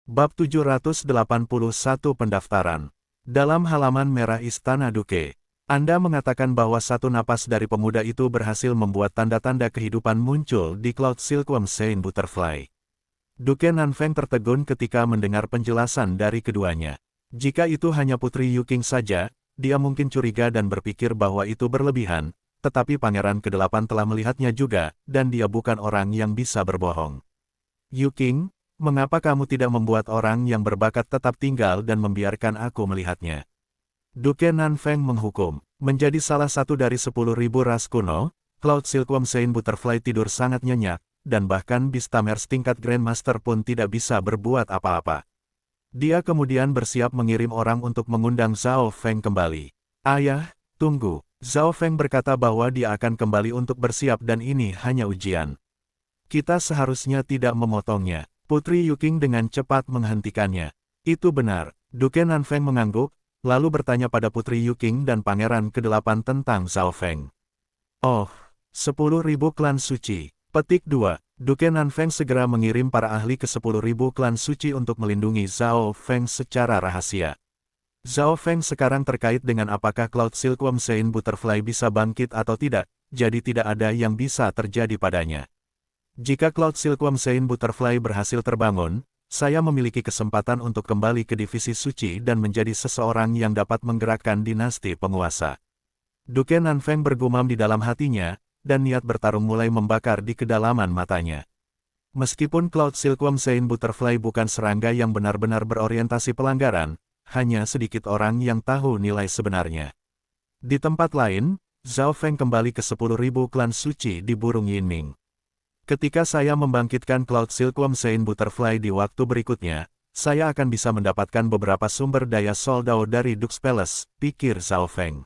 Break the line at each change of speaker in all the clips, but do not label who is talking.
Bab 781 Pendaftaran. Dalam halaman merah Istana Duke, Anda mengatakan bahwa satu napas dari pemuda itu berhasil membuat tanda-tanda kehidupan muncul di Cloud Silkworm Saint Butterfly. Duke Nanfeng tertegun ketika mendengar penjelasan dari keduanya. Jika itu hanya Putri Yuking saja, dia mungkin curiga dan berpikir bahwa itu berlebihan, tetapi Pangeran ke-8 telah melihatnya juga, dan dia bukan orang yang bisa berbohong. Yuking, mengapa kamu tidak membuat orang yang berbakat tetap tinggal dan membiarkan aku melihatnya? Duke Nanfeng menghukum. Menjadi salah satu dari 10.000 ras kuno, Cloud Silkworm Saint Butterfly tidur sangat nyenyak, dan bahkan Beastamers tingkat Grandmaster pun tidak bisa berbuat apa-apa. Dia kemudian bersiap mengirim orang untuk mengundang Zhao Feng kembali. Ayah, tunggu. Zhao Feng berkata bahwa dia akan kembali untuk bersiap dan ini hanya ujian. Kita seharusnya tidak memotongnya. Putri Yuking dengan cepat menghentikannya. Itu benar. Duke Nanfeng mengangguk, lalu bertanya pada Putri Yuking dan Pangeran ke-8 tentang Zhao Feng. Oh, 10.000 klan suci. Petik 2. Duke Nanfeng segera mengirim para ahli ke 10.000 klan suci untuk melindungi Zhao Feng secara rahasia. Zhao Feng sekarang terkait dengan apakah Cloud Silkworm Saint Butterfly bisa bangkit atau tidak, jadi tidak ada yang bisa terjadi padanya. Jika Cloud Silkworm Saint Butterfly berhasil terbangun, saya memiliki kesempatan untuk kembali ke divisi suci dan menjadi seseorang yang dapat menggerakkan dinasti penguasa. Duke Nanfeng bergumam di dalam hatinya, dan niat bertarung mulai membakar di kedalaman matanya. Meskipun Cloud Silkworm Saint Butterfly bukan serangga yang benar-benar berorientasi pelanggaran, hanya sedikit orang yang tahu nilai sebenarnya. Di tempat lain, Zhao Feng kembali ke 10.000 klan suci di Burung Yinming. Ketika saya membangkitkan Cloud Silkworm Saint Butterfly di waktu berikutnya, saya akan bisa mendapatkan beberapa sumber daya soldao dari Dux Palace, pikir Zhao Feng.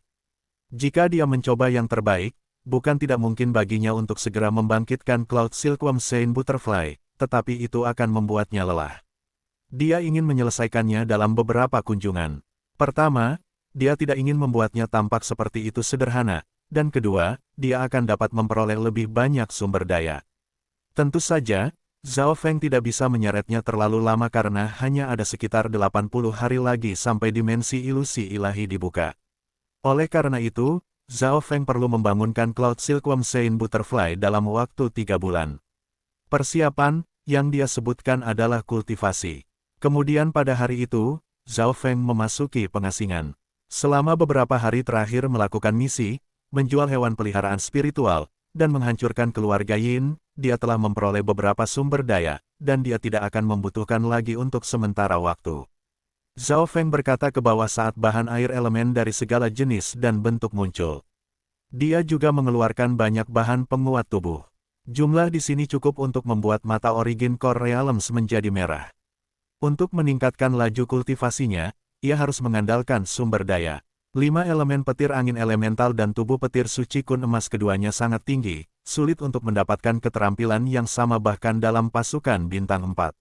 Jika dia mencoba yang terbaik, bukan tidak mungkin baginya untuk segera membangkitkan Cloud Silkworm Saint Butterfly, tetapi itu akan membuatnya lelah. Dia ingin menyelesaikannya dalam beberapa kunjungan. Pertama, dia tidak ingin membuatnya tampak seperti itu sederhana, dan kedua, dia akan dapat memperoleh lebih banyak sumber daya. Tentu saja, Zhao Feng tidak bisa menyeretnya terlalu lama karena hanya ada sekitar 80 hari lagi sampai dimensi ilusi ilahi dibuka. Oleh karena itu, Zhao Feng perlu membangunkan Cloud Silkworm Saint Butterfly dalam waktu 3 bulan. Persiapan, yang dia sebutkan adalah kultivasi. Kemudian pada hari itu, Zhao Feng memasuki pengasingan. Selama beberapa hari terakhir melakukan misi, menjual hewan peliharaan spiritual, dan menghancurkan keluarga Yin, dia telah memperoleh beberapa sumber daya, dan dia tidak akan membutuhkan lagi untuk sementara waktu. Zhao Feng berkata ke bawah saat bahan air elemen dari segala jenis dan bentuk muncul. Dia juga mengeluarkan banyak bahan penguat tubuh. Jumlah di sini cukup untuk membuat mata Origin Core Realms menjadi merah. Untuk meningkatkan laju kultivasinya, ia harus mengandalkan sumber daya. 5 elemen petir angin elemental dan tubuh petir suci kun emas keduanya sangat tinggi, sulit untuk mendapatkan keterampilan yang sama bahkan dalam pasukan bintang 4.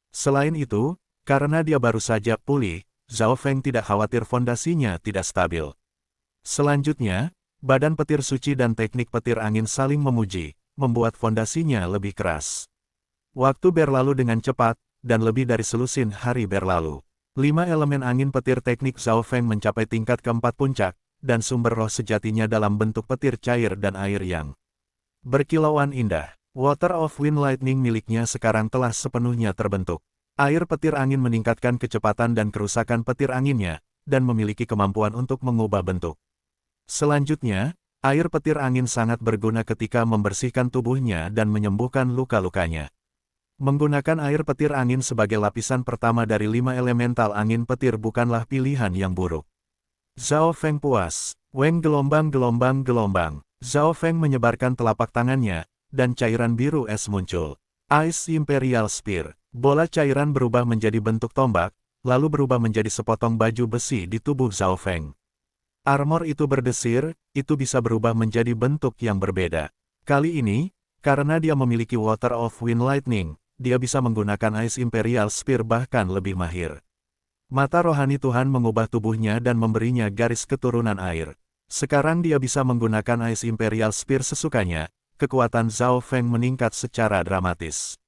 Selain itu, karena dia baru saja pulih, Zhao Feng tidak khawatir fondasinya tidak stabil. Selanjutnya, badan petir suci dan teknik petir angin saling memuji, membuat fondasinya lebih keras. Waktu berlalu dengan cepat, dan lebih dari selusin hari berlalu. 5 elemen angin petir teknik Zhao Feng mencapai tingkat keempat puncak, dan sumber roh sejatinya dalam bentuk petir cair dan air yang berkilauan indah. Water of Wind Lightning miliknya sekarang telah sepenuhnya terbentuk. Air petir angin meningkatkan kecepatan dan kerusakan petir anginnya, dan memiliki kemampuan untuk mengubah bentuk. Selanjutnya, air petir angin sangat berguna ketika membersihkan tubuhnya dan menyembuhkan luka-lukanya. Menggunakan air petir angin sebagai lapisan pertama dari 5 elemental angin petir bukanlah pilihan yang buruk. Zhao Feng puas. Weng gelombang. Zhao Feng menyebarkan telapak tangannya, dan cairan biru es muncul. Ice Imperial Spear. Bola cairan berubah menjadi bentuk tombak, lalu berubah menjadi sepotong baju besi di tubuh Zhao Feng. Armor itu berdesir, itu bisa berubah menjadi bentuk yang berbeda. Kali ini, karena dia memiliki Water of Wind Lightning, dia bisa menggunakan Ice Imperial Spear bahkan lebih mahir. Mata rohani Tuhan mengubah tubuhnya dan memberinya garis keturunan air. Sekarang dia bisa menggunakan Ice Imperial Spear sesukanya, kekuatan Zhao Feng meningkat secara dramatis.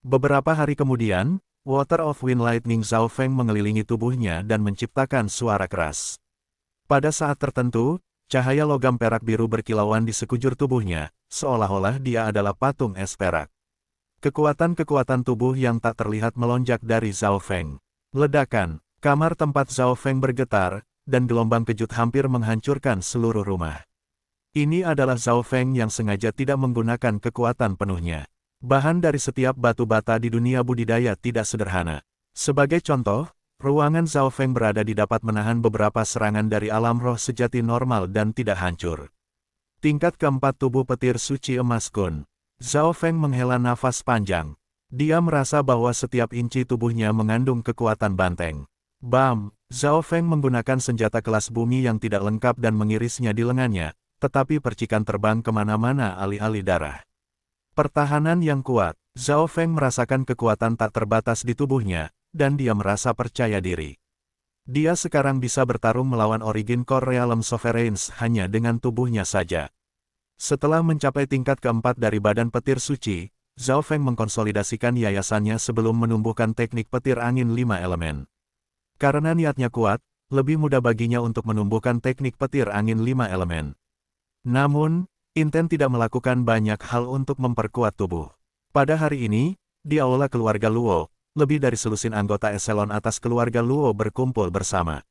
Beberapa hari kemudian, Water of Wind Lightning Zhao Feng mengelilingi tubuhnya dan menciptakan suara keras. Pada saat tertentu, cahaya logam perak biru berkilauan di sekujur tubuhnya, seolah-olah dia adalah patung es perak. Kekuatan-kekuatan tubuh yang tak terlihat melonjak dari Zhao Feng. Ledakan, kamar tempat Zhao Feng bergetar, dan gelombang kejut hampir menghancurkan seluruh rumah. Ini adalah Zhao Feng yang sengaja tidak menggunakan kekuatan penuhnya. Bahan dari setiap batu bata di dunia budidaya tidak sederhana. Sebagai contoh, ruangan Zhao Feng berada di dapat menahan beberapa serangan dari alam roh sejati normal dan tidak hancur. Tingkat keempat tubuh petir suci emas kun. Zhao Feng menghela nafas panjang. Dia merasa bahwa setiap inci tubuhnya mengandung kekuatan banteng. Bam! Zhao Feng menggunakan senjata kelas bumi yang tidak lengkap dan mengirisnya di lengannya, tetapi percikan terbang kemana-mana alih-alih darah. Pertahanan yang kuat. Zhao Feng merasakan kekuatan tak terbatas di tubuhnya, dan dia merasa percaya diri. Dia sekarang bisa bertarung melawan Origin Core Realm Sovereigns hanya dengan tubuhnya saja. Setelah mencapai tingkat keempat dari badan petir suci, Zhao Feng mengkonsolidasikan yayasannya sebelum menumbuhkan teknik petir angin 5 elemen. Karena niatnya kuat, lebih mudah baginya untuk menumbuhkan teknik petir angin 5 elemen. Namun, Inten tidak melakukan banyak hal untuk memperkuat tubuh. Pada hari ini, di aula keluarga Luo, lebih dari selusin anggota eselon atas keluarga Luo berkumpul bersama.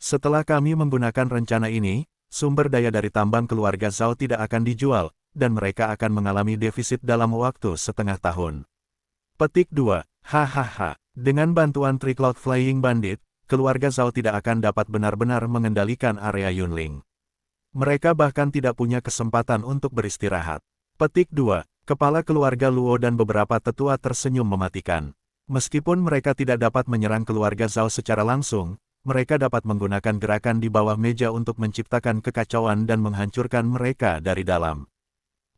Setelah kami menggunakan rencana ini, sumber daya dari tambang keluarga Zhao tidak akan dijual, dan mereka akan mengalami defisit dalam waktu setengah tahun. Petik 2. Hahaha. Dengan bantuan Three Cloud Flying Bandit, keluarga Zhao tidak akan dapat benar-benar mengendalikan area Yunling. Mereka bahkan tidak punya kesempatan untuk beristirahat. Petik 2. Kepala keluarga Luo dan beberapa tetua tersenyum mematikan. Meskipun mereka tidak dapat menyerang keluarga Zhao secara langsung, mereka dapat menggunakan gerakan di bawah meja untuk menciptakan kekacauan dan menghancurkan mereka dari dalam.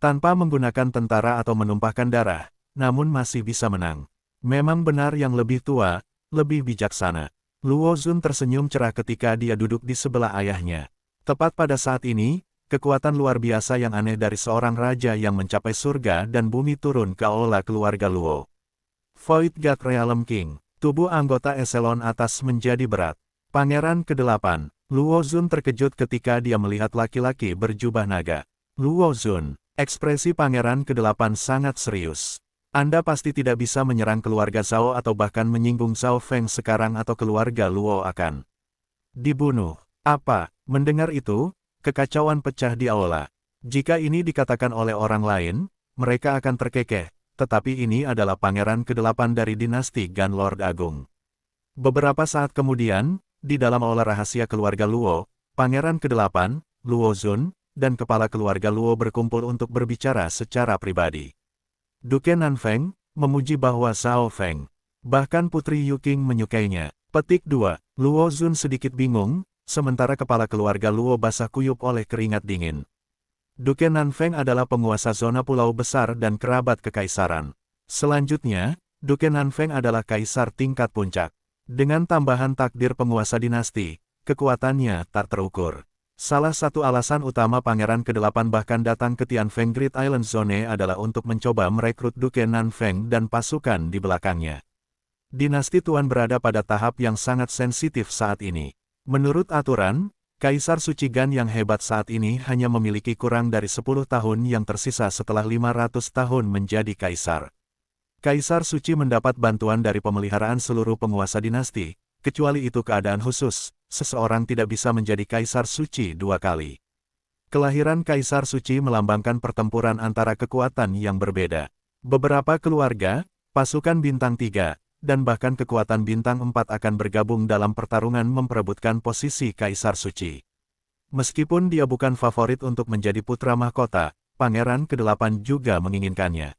Tanpa menggunakan tentara atau menumpahkan darah, namun masih bisa menang. Memang benar yang lebih tua, lebih bijaksana. Luo Zun tersenyum cerah ketika dia duduk di sebelah ayahnya. Tepat pada saat ini, kekuatan luar biasa yang aneh dari seorang raja yang mencapai surga dan bumi turun ke aula keluarga Luo. Void God Realm King. Tubuh anggota eselon atas menjadi berat. Pangeran ke-8, Luo Zun terkejut ketika dia melihat laki-laki berjubah naga. Luo Zun, ekspresi Pangeran ke-8 sangat serius. Anda pasti tidak bisa menyerang keluarga Zhao atau bahkan menyinggung Zhao Feng sekarang atau keluarga Luo akan dibunuh. Apa? Mendengar itu, kekacauan pecah di aula. Jika ini dikatakan oleh orang lain, mereka akan terkekeh, tetapi ini adalah Pangeran ke-8 dari dinasti Gan Lord Agung. Beberapa saat kemudian, di dalam aula rahasia keluarga Luo, Pangeran ke-8, Luo Zun, dan kepala keluarga Luo berkumpul untuk berbicara secara pribadi. Duke Nanfeng memuji bahwa Zhao Feng, bahkan Putri Yuking menyukainya. Petik 2. Luo Zun sedikit bingung, sementara kepala keluarga Luo basah kuyup oleh keringat dingin. Duke Nanfeng adalah penguasa zona pulau besar dan kerabat kekaisaran. Selanjutnya, Duke Nanfeng adalah kaisar tingkat puncak. Dengan tambahan takdir penguasa dinasti, kekuatannya tak terukur. Salah satu alasan utama Pangeran ke-8 bahkan datang ke Tianfeng Great Island Zone adalah untuk mencoba merekrut Duke Nanfeng dan pasukan di belakangnya. Dinasti Tuan berada pada tahap yang sangat sensitif saat ini. Menurut aturan, Kaisar Suci Gan yang hebat saat ini hanya memiliki kurang dari 10 tahun yang tersisa setelah 500 tahun menjadi kaisar. Kaisar Suci mendapat bantuan dari pemeliharaan seluruh penguasa dinasti, kecuali itu keadaan khusus, seseorang tidak bisa menjadi Kaisar Suci 2 kali. Kelahiran Kaisar Suci melambangkan pertempuran antara kekuatan yang berbeda. Beberapa keluarga, pasukan bintang 3, dan bahkan kekuatan bintang 4 akan bergabung dalam pertarungan memperebutkan posisi Kaisar Suci. Meskipun dia bukan favorit untuk menjadi putra mahkota, Pangeran ke-8 juga menginginkannya.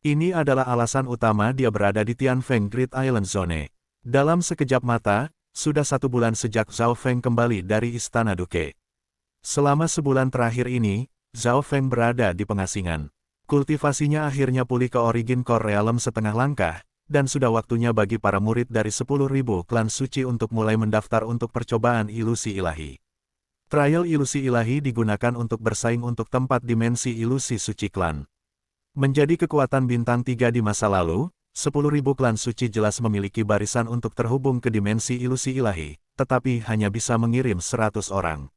Ini adalah alasan utama dia berada di Tianfeng Great Island Zone. Dalam sekejap mata, sudah 1 bulan sejak Zhao Feng kembali dari Istana Duke. Selama sebulan terakhir ini, Zhao Feng berada di pengasingan. Kultivasinya akhirnya pulih ke Origin Core Realm setengah langkah, dan sudah waktunya bagi para murid dari 10.000 klan suci untuk mulai mendaftar untuk percobaan ilusi ilahi. Trial ilusi ilahi digunakan untuk bersaing untuk tempat dimensi ilusi suci klan. Menjadi kekuatan bintang 3 di masa lalu, 10.000 klan suci jelas memiliki barisan untuk terhubung ke dimensi ilusi ilahi, tetapi hanya bisa mengirim 100 orang.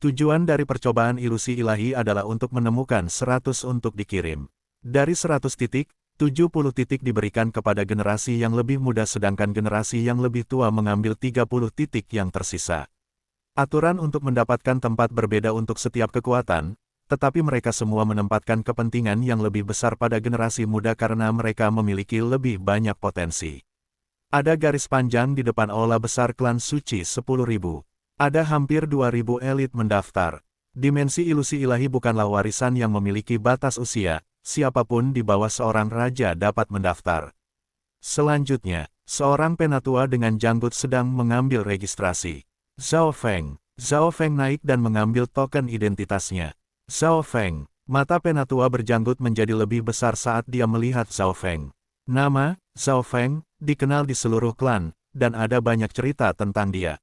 Tujuan dari percobaan ilusi ilahi adalah untuk menemukan 100 untuk dikirim. Dari 100 titik, 70 titik diberikan kepada generasi yang lebih muda sedangkan generasi yang lebih tua mengambil 30 titik yang tersisa. Aturan untuk mendapatkan tempat berbeda untuk setiap kekuatan, tetapi mereka semua menempatkan kepentingan yang lebih besar pada generasi muda karena mereka memiliki lebih banyak potensi. Ada garis panjang di depan aula besar klan suci 10.000. Ada hampir 2.000 elit mendaftar. Dimensi ilusi ilahi bukanlah warisan yang memiliki batas usia, siapapun di bawah seorang raja dapat mendaftar. Selanjutnya, seorang penatua dengan janggut sedang mengambil registrasi. Zhao Feng naik dan mengambil token identitasnya. Zhao Feng, mata penatua berjanggut menjadi lebih besar saat dia melihat Zhao Feng. Nama, Zhao Feng, dikenal di seluruh klan, dan ada banyak cerita tentang dia.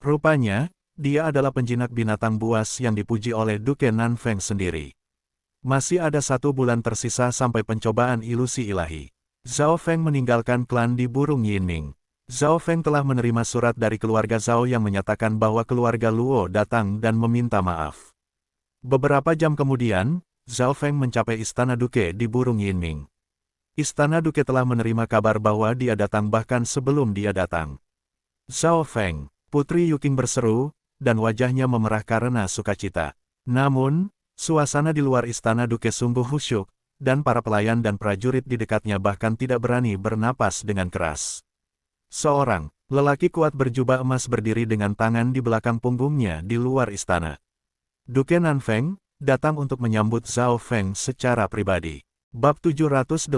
Rupanya, dia adalah penjinak binatang buas yang dipuji oleh Duke Nanfeng sendiri. Masih ada 1 bulan tersisa sampai pencobaan ilusi ilahi. Zhao Feng meninggalkan klan di Burung Yinming. Zhao Feng telah menerima surat dari keluarga Zhao yang menyatakan bahwa keluarga Luo datang dan meminta maaf. Beberapa jam kemudian, Zhao Feng mencapai Istana Duke di Burung Yinming. Istana Duke telah menerima kabar bahwa dia datang bahkan sebelum dia datang. Zhao Feng, Putri Yuking berseru, dan wajahnya memerah karena sukacita. Namun, suasana di luar Istana Duke sungguh khusyuk, dan para pelayan dan prajurit di dekatnya bahkan tidak berani bernapas dengan keras. Seorang lelaki kuat berjubah emas berdiri dengan tangan di belakang punggungnya di luar istana. Duke Nanfeng datang untuk menyambut Zhao Feng secara pribadi. Bab 782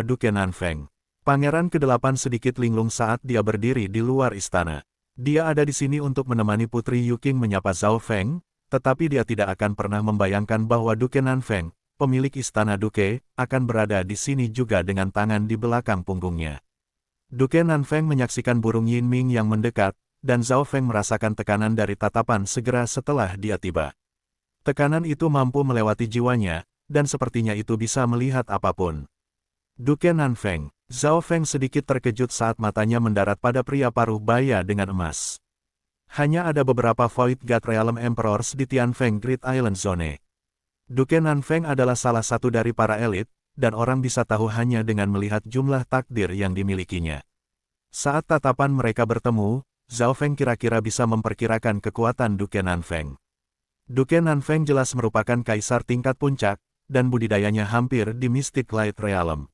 Duke Nanfeng. Pangeran ke-8 sedikit linglung saat dia berdiri di luar istana. Dia ada di sini untuk menemani Putri Yuking menyapa Zhao Feng, tetapi dia tidak akan pernah membayangkan bahwa Duke Nanfeng, pemilik istana Duke, akan berada di sini juga dengan tangan di belakang punggungnya. Duke Nanfeng menyaksikan Burung Yinming yang mendekat, dan Zhao Feng merasakan tekanan dari tatapan segera setelah dia tiba. Tekanan itu mampu melewati jiwanya, dan sepertinya itu bisa melihat apapun. Duke Nanfeng, Zhao Feng sedikit terkejut saat matanya mendarat pada pria paruh baya dengan emas. Hanya ada beberapa Void God Realm Emperors di Tianfeng Great Island Zone. Duke Nanfeng adalah salah satu dari para elit, dan orang bisa tahu hanya dengan melihat jumlah takdir yang dimilikinya. Saat tatapan mereka bertemu, Zhao Feng kira-kira bisa memperkirakan kekuatan Duke Nanfeng. Duke Nanfeng jelas merupakan kaisar tingkat puncak, dan budidayanya hampir di Mystic Light Realm.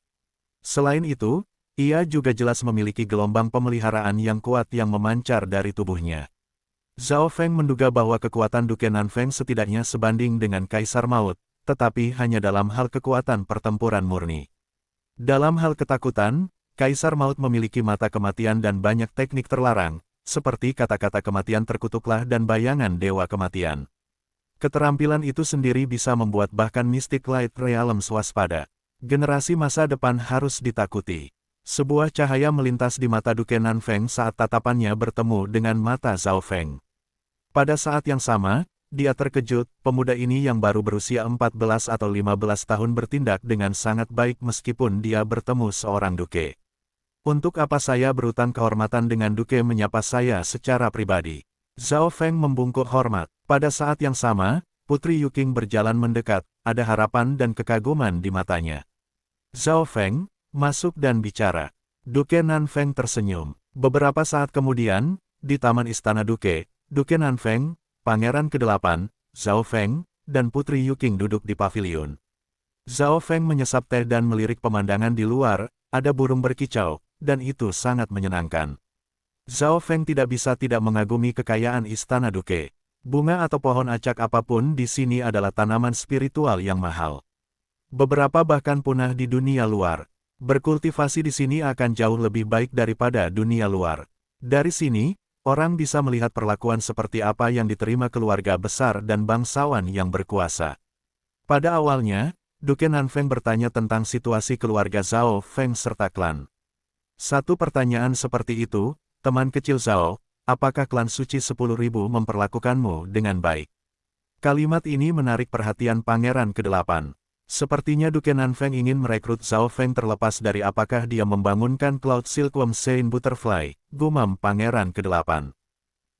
Selain itu, ia juga jelas memiliki gelombang pemeliharaan yang kuat yang memancar dari tubuhnya. Zhao Feng menduga bahwa kekuatan Duke Nanfeng setidaknya sebanding dengan Kaisar Maut, tetapi hanya dalam hal kekuatan pertempuran murni. Dalam hal ketakutan, Kaisar Maut memiliki mata kematian dan banyak teknik terlarang, seperti kata-kata kematian terkutuklah dan bayangan dewa kematian. Keterampilan itu sendiri bisa membuat bahkan Mystic Light Realm waspada. Generasi masa depan harus ditakuti. Sebuah cahaya melintas di mata Duke Nanfeng saat tatapannya bertemu dengan mata Zhao Feng. Pada saat yang sama, dia terkejut, pemuda ini yang baru berusia 14 atau 15 tahun bertindak dengan sangat baik meskipun dia bertemu seorang Duke. Untuk apa saya berutang kehormatan dengan Duke menyapa saya secara pribadi? Zhao Feng membungkuk hormat. Pada saat yang sama, Putri Yuking berjalan mendekat, ada harapan dan kekaguman di matanya. Zhao Feng, masuk dan bicara. Duke Nanfeng tersenyum. Beberapa saat kemudian, di Taman Istana Duke, Duke Nanfeng, Pangeran ke-8, Zhao Feng, dan Putri Yuking duduk di pavilion. Zhao Feng menyesap teh dan melirik pemandangan di luar, ada burung berkicau, dan itu sangat menyenangkan. Zhao Feng tidak bisa tidak mengagumi kekayaan Istana Duke. Bunga atau pohon acak apapun di sini adalah tanaman spiritual yang mahal. Beberapa bahkan punah di dunia luar. Berkultivasi di sini akan jauh lebih baik daripada dunia luar. Dari sini, orang bisa melihat perlakuan seperti apa yang diterima keluarga besar dan bangsawan yang berkuasa. Pada awalnya, Duke Nanfeng bertanya tentang situasi keluarga Zhao Feng serta klan. Satu pertanyaan seperti itu, teman kecil Zhao, apakah klan suci 10.000 memperlakukanmu dengan baik? Kalimat ini menarik perhatian Pangeran ke-8. Sepertinya Duke Nanfeng ingin merekrut Zhao Feng terlepas dari apakah dia membangunkan Cloud Silkworm Sein Butterfly, gumam Pangeran ke-8.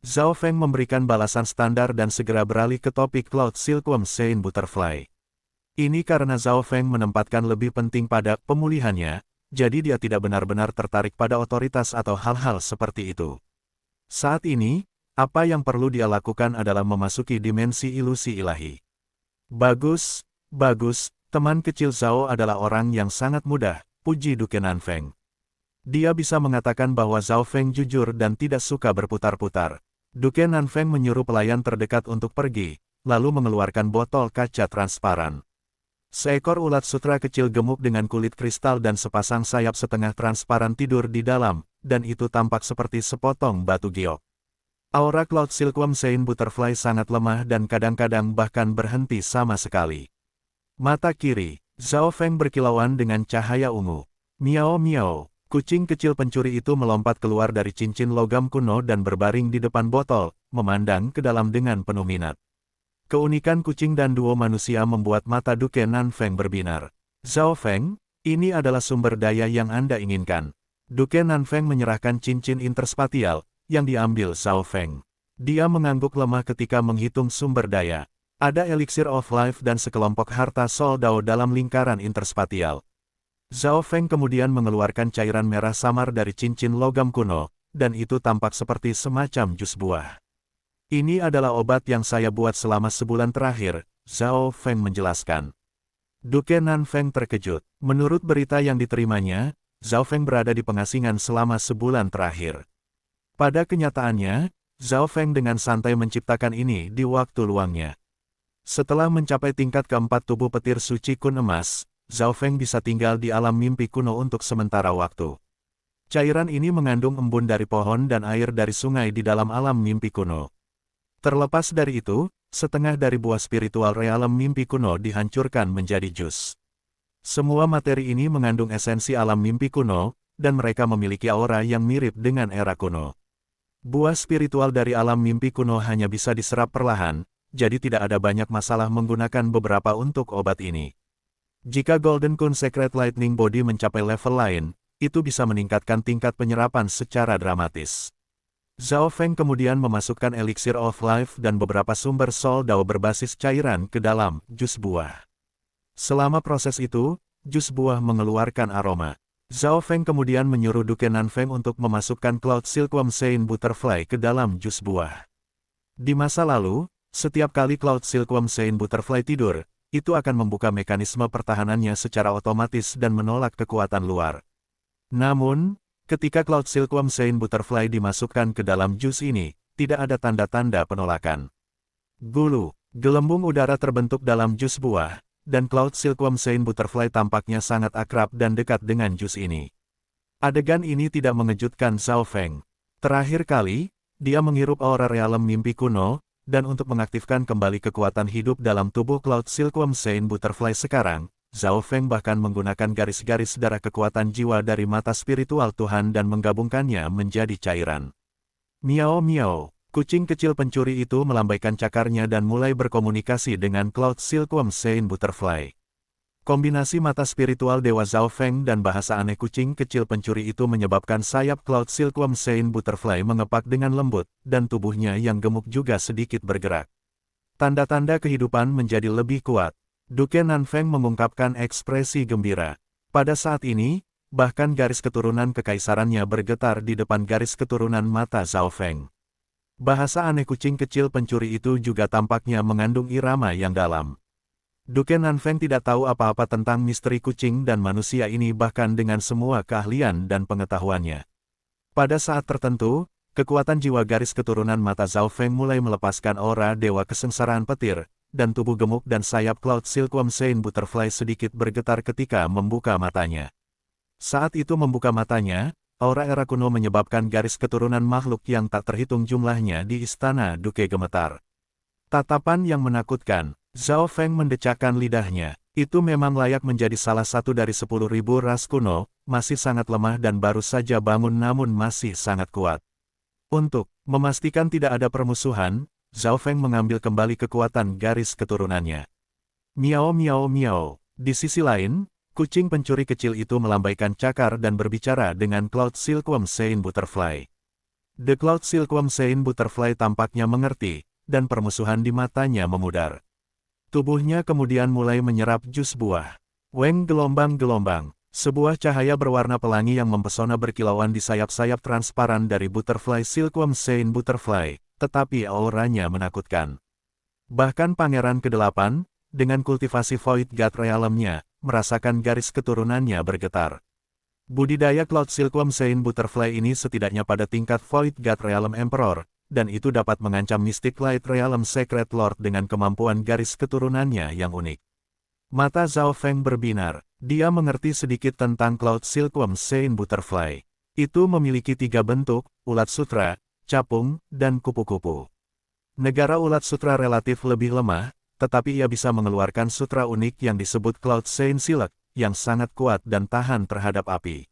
Zhao Feng memberikan balasan standar dan segera beralih ke topik Cloud Silkworm Sein Butterfly. Ini karena Zhao Feng menempatkan lebih penting pada pemulihannya, jadi dia tidak benar-benar tertarik pada otoritas atau hal-hal seperti itu. Saat ini, apa yang perlu dia lakukan adalah memasuki dimensi ilusi ilahi. Bagus, bagus, teman kecil Zhao adalah orang yang sangat mudah, puji Duke Nanfeng. Dia bisa mengatakan bahwa Zhao Feng jujur dan tidak suka berputar-putar. Duke Nanfeng menyuruh pelayan terdekat untuk pergi, lalu mengeluarkan botol kaca transparan. Seekor ulat sutra kecil gemuk dengan kulit kristal dan sepasang sayap setengah transparan tidur di dalam, dan itu tampak seperti sepotong batu giok. Aura Cloud Silkworm Sein Butterfly sangat lemah dan kadang-kadang bahkan berhenti sama sekali. Mata kiri, Zhao Feng berkilauan dengan cahaya ungu. Miao miao, kucing kecil pencuri itu melompat keluar dari cincin logam kuno dan berbaring di depan botol, memandang ke dalam dengan penuh minat. Keunikan kucing dan duo manusia membuat mata Duke Nanfeng berbinar. Zhao Feng, ini adalah sumber daya yang Anda inginkan. Duke Nanfeng menyerahkan cincin interspatial, yang diambil Zhao Feng. Dia mengangguk lemah ketika menghitung sumber daya. Ada Elixir of Life dan sekelompok harta Sol Dao dalam lingkaran interspatial. Zhao Feng kemudian mengeluarkan cairan merah samar dari cincin logam kuno, dan itu tampak seperti semacam jus buah. Ini adalah obat yang saya buat selama sebulan terakhir, Zhao Feng menjelaskan. Duke Nanfeng terkejut. Menurut berita yang diterimanya, Zhao Feng berada di pengasingan selama sebulan terakhir. Pada kenyataannya, Zhao Feng dengan santai menciptakan ini di waktu luangnya. Setelah mencapai tingkat keempat tubuh petir suci kun emas, Zhao Feng bisa tinggal di alam mimpi kuno untuk sementara waktu. Cairan ini mengandung embun dari pohon dan air dari sungai di dalam alam mimpi kuno. Terlepas dari itu, setengah dari buah spiritual realem mimpi kuno dihancurkan menjadi jus. Semua materi ini mengandung esensi alam mimpi kuno, dan mereka memiliki aura yang mirip dengan era kuno. Buah spiritual dari alam mimpi kuno hanya bisa diserap perlahan, jadi tidak ada banyak masalah menggunakan beberapa untuk obat ini. Jika Golden Kun Secret Lightning Body mencapai level lain, itu bisa meningkatkan tingkat penyerapan secara dramatis. Zhao Feng kemudian memasukkan Elixir of Life dan beberapa sumber Sol Dao berbasis cairan ke dalam jus buah. Selama proses itu, jus buah mengeluarkan aroma. Zhao Feng kemudian menyuruh Duke Nanfeng untuk memasukkan Cloud Silkworm Sein Butterfly ke dalam jus buah. Di masa lalu, setiap kali Cloud Silkworm Sein Butterfly tidur, itu akan membuka mekanisme pertahanannya secara otomatis dan menolak kekuatan luar. Namun, ketika Cloud Silkworm Sein Butterfly dimasukkan ke dalam jus ini, tidak ada tanda-tanda penolakan. Gulu, gelembung udara terbentuk dalam jus buah, dan Cloud Silkworm Sein Butterfly tampaknya sangat akrab dan dekat dengan jus ini. Adegan ini tidak mengejutkan Zhao Feng. Terakhir kali, dia menghirup aura realem mimpi kuno, dan untuk mengaktifkan kembali kekuatan hidup dalam tubuh Cloud Silkworm Sein Butterfly sekarang, Zhao Feng bahkan menggunakan garis-garis darah kekuatan jiwa dari mata spiritual Tuhan dan menggabungkannya menjadi cairan. Miao miao, kucing kecil pencuri itu melambaikan cakarnya dan mulai berkomunikasi dengan Cloud Silkworm Sein Butterfly. Kombinasi mata spiritual Dewa Zhao Feng dan bahasa aneh kucing kecil pencuri itu menyebabkan sayap Cloud Silkworm Sein Butterfly mengepak dengan lembut, dan tubuhnya yang gemuk juga sedikit bergerak. Tanda-tanda kehidupan menjadi lebih kuat. Duke Nanfeng mengungkapkan ekspresi gembira. Pada saat ini, bahkan garis keturunan kekaisarannya bergetar di depan garis keturunan mata Zhao Feng. Bahasa aneh kucing kecil pencuri itu juga tampaknya mengandung irama yang dalam. Duke Nanfeng tidak tahu apa-apa tentang misteri kucing dan manusia ini bahkan dengan semua keahlian dan pengetahuannya. Pada saat tertentu, kekuatan jiwa garis keturunan mata Zhao Feng mulai melepaskan aura dewa kesengsaraan petir, dan tubuh gemuk dan sayap Cloud Silkworm Sein Butterfly sedikit bergetar ketika membuka matanya. Saat itu membuka matanya, aura era kuno menyebabkan garis keturunan makhluk yang tak terhitung jumlahnya di istana Duke gemetar. Tatapan yang menakutkan, Zhao Feng mendecakkan lidahnya. Itu memang layak menjadi salah satu dari 10.000 ras kuno, masih sangat lemah dan baru saja bangun namun masih sangat kuat. Untuk memastikan tidak ada permusuhan, Zhao Feng mengambil kembali kekuatan garis keturunannya. Miao miao miao, Di sisi lain, kucing pencuri kecil itu melambaikan cakar dan berbicara dengan Cloud Silkworm Sein Butterfly. The Cloud Silkworm Sein Butterfly tampaknya mengerti, dan permusuhan di matanya memudar. Tubuhnya kemudian mulai menyerap jus buah. Weng gelombang-gelombang. Sebuah cahaya berwarna pelangi yang mempesona berkilauan di sayap-sayap transparan dari Butterfly Silkworm Sein Butterfly, tetapi auranya menakutkan. Bahkan Pangeran ke-8, dengan kultivasi Void God Realm-nya, merasakan garis keturunannya bergetar. Budidaya Cloud Silkworm Sein Butterfly ini setidaknya pada tingkat Void God Realm Emperor, dan itu dapat mengancam Mystic Light Realm Secret Lord dengan kemampuan garis keturunannya yang unik. Mata Zhao Feng berbinar. Dia mengerti sedikit tentang Cloud Silkworm Sein Butterfly. Itu memiliki 3 bentuk, ulat sutra, capung, dan kupu-kupu. Negara ulat sutra relatif lebih lemah, tetapi ia bisa mengeluarkan sutra unik yang disebut Cloud Sein Silk, yang sangat kuat dan tahan terhadap api.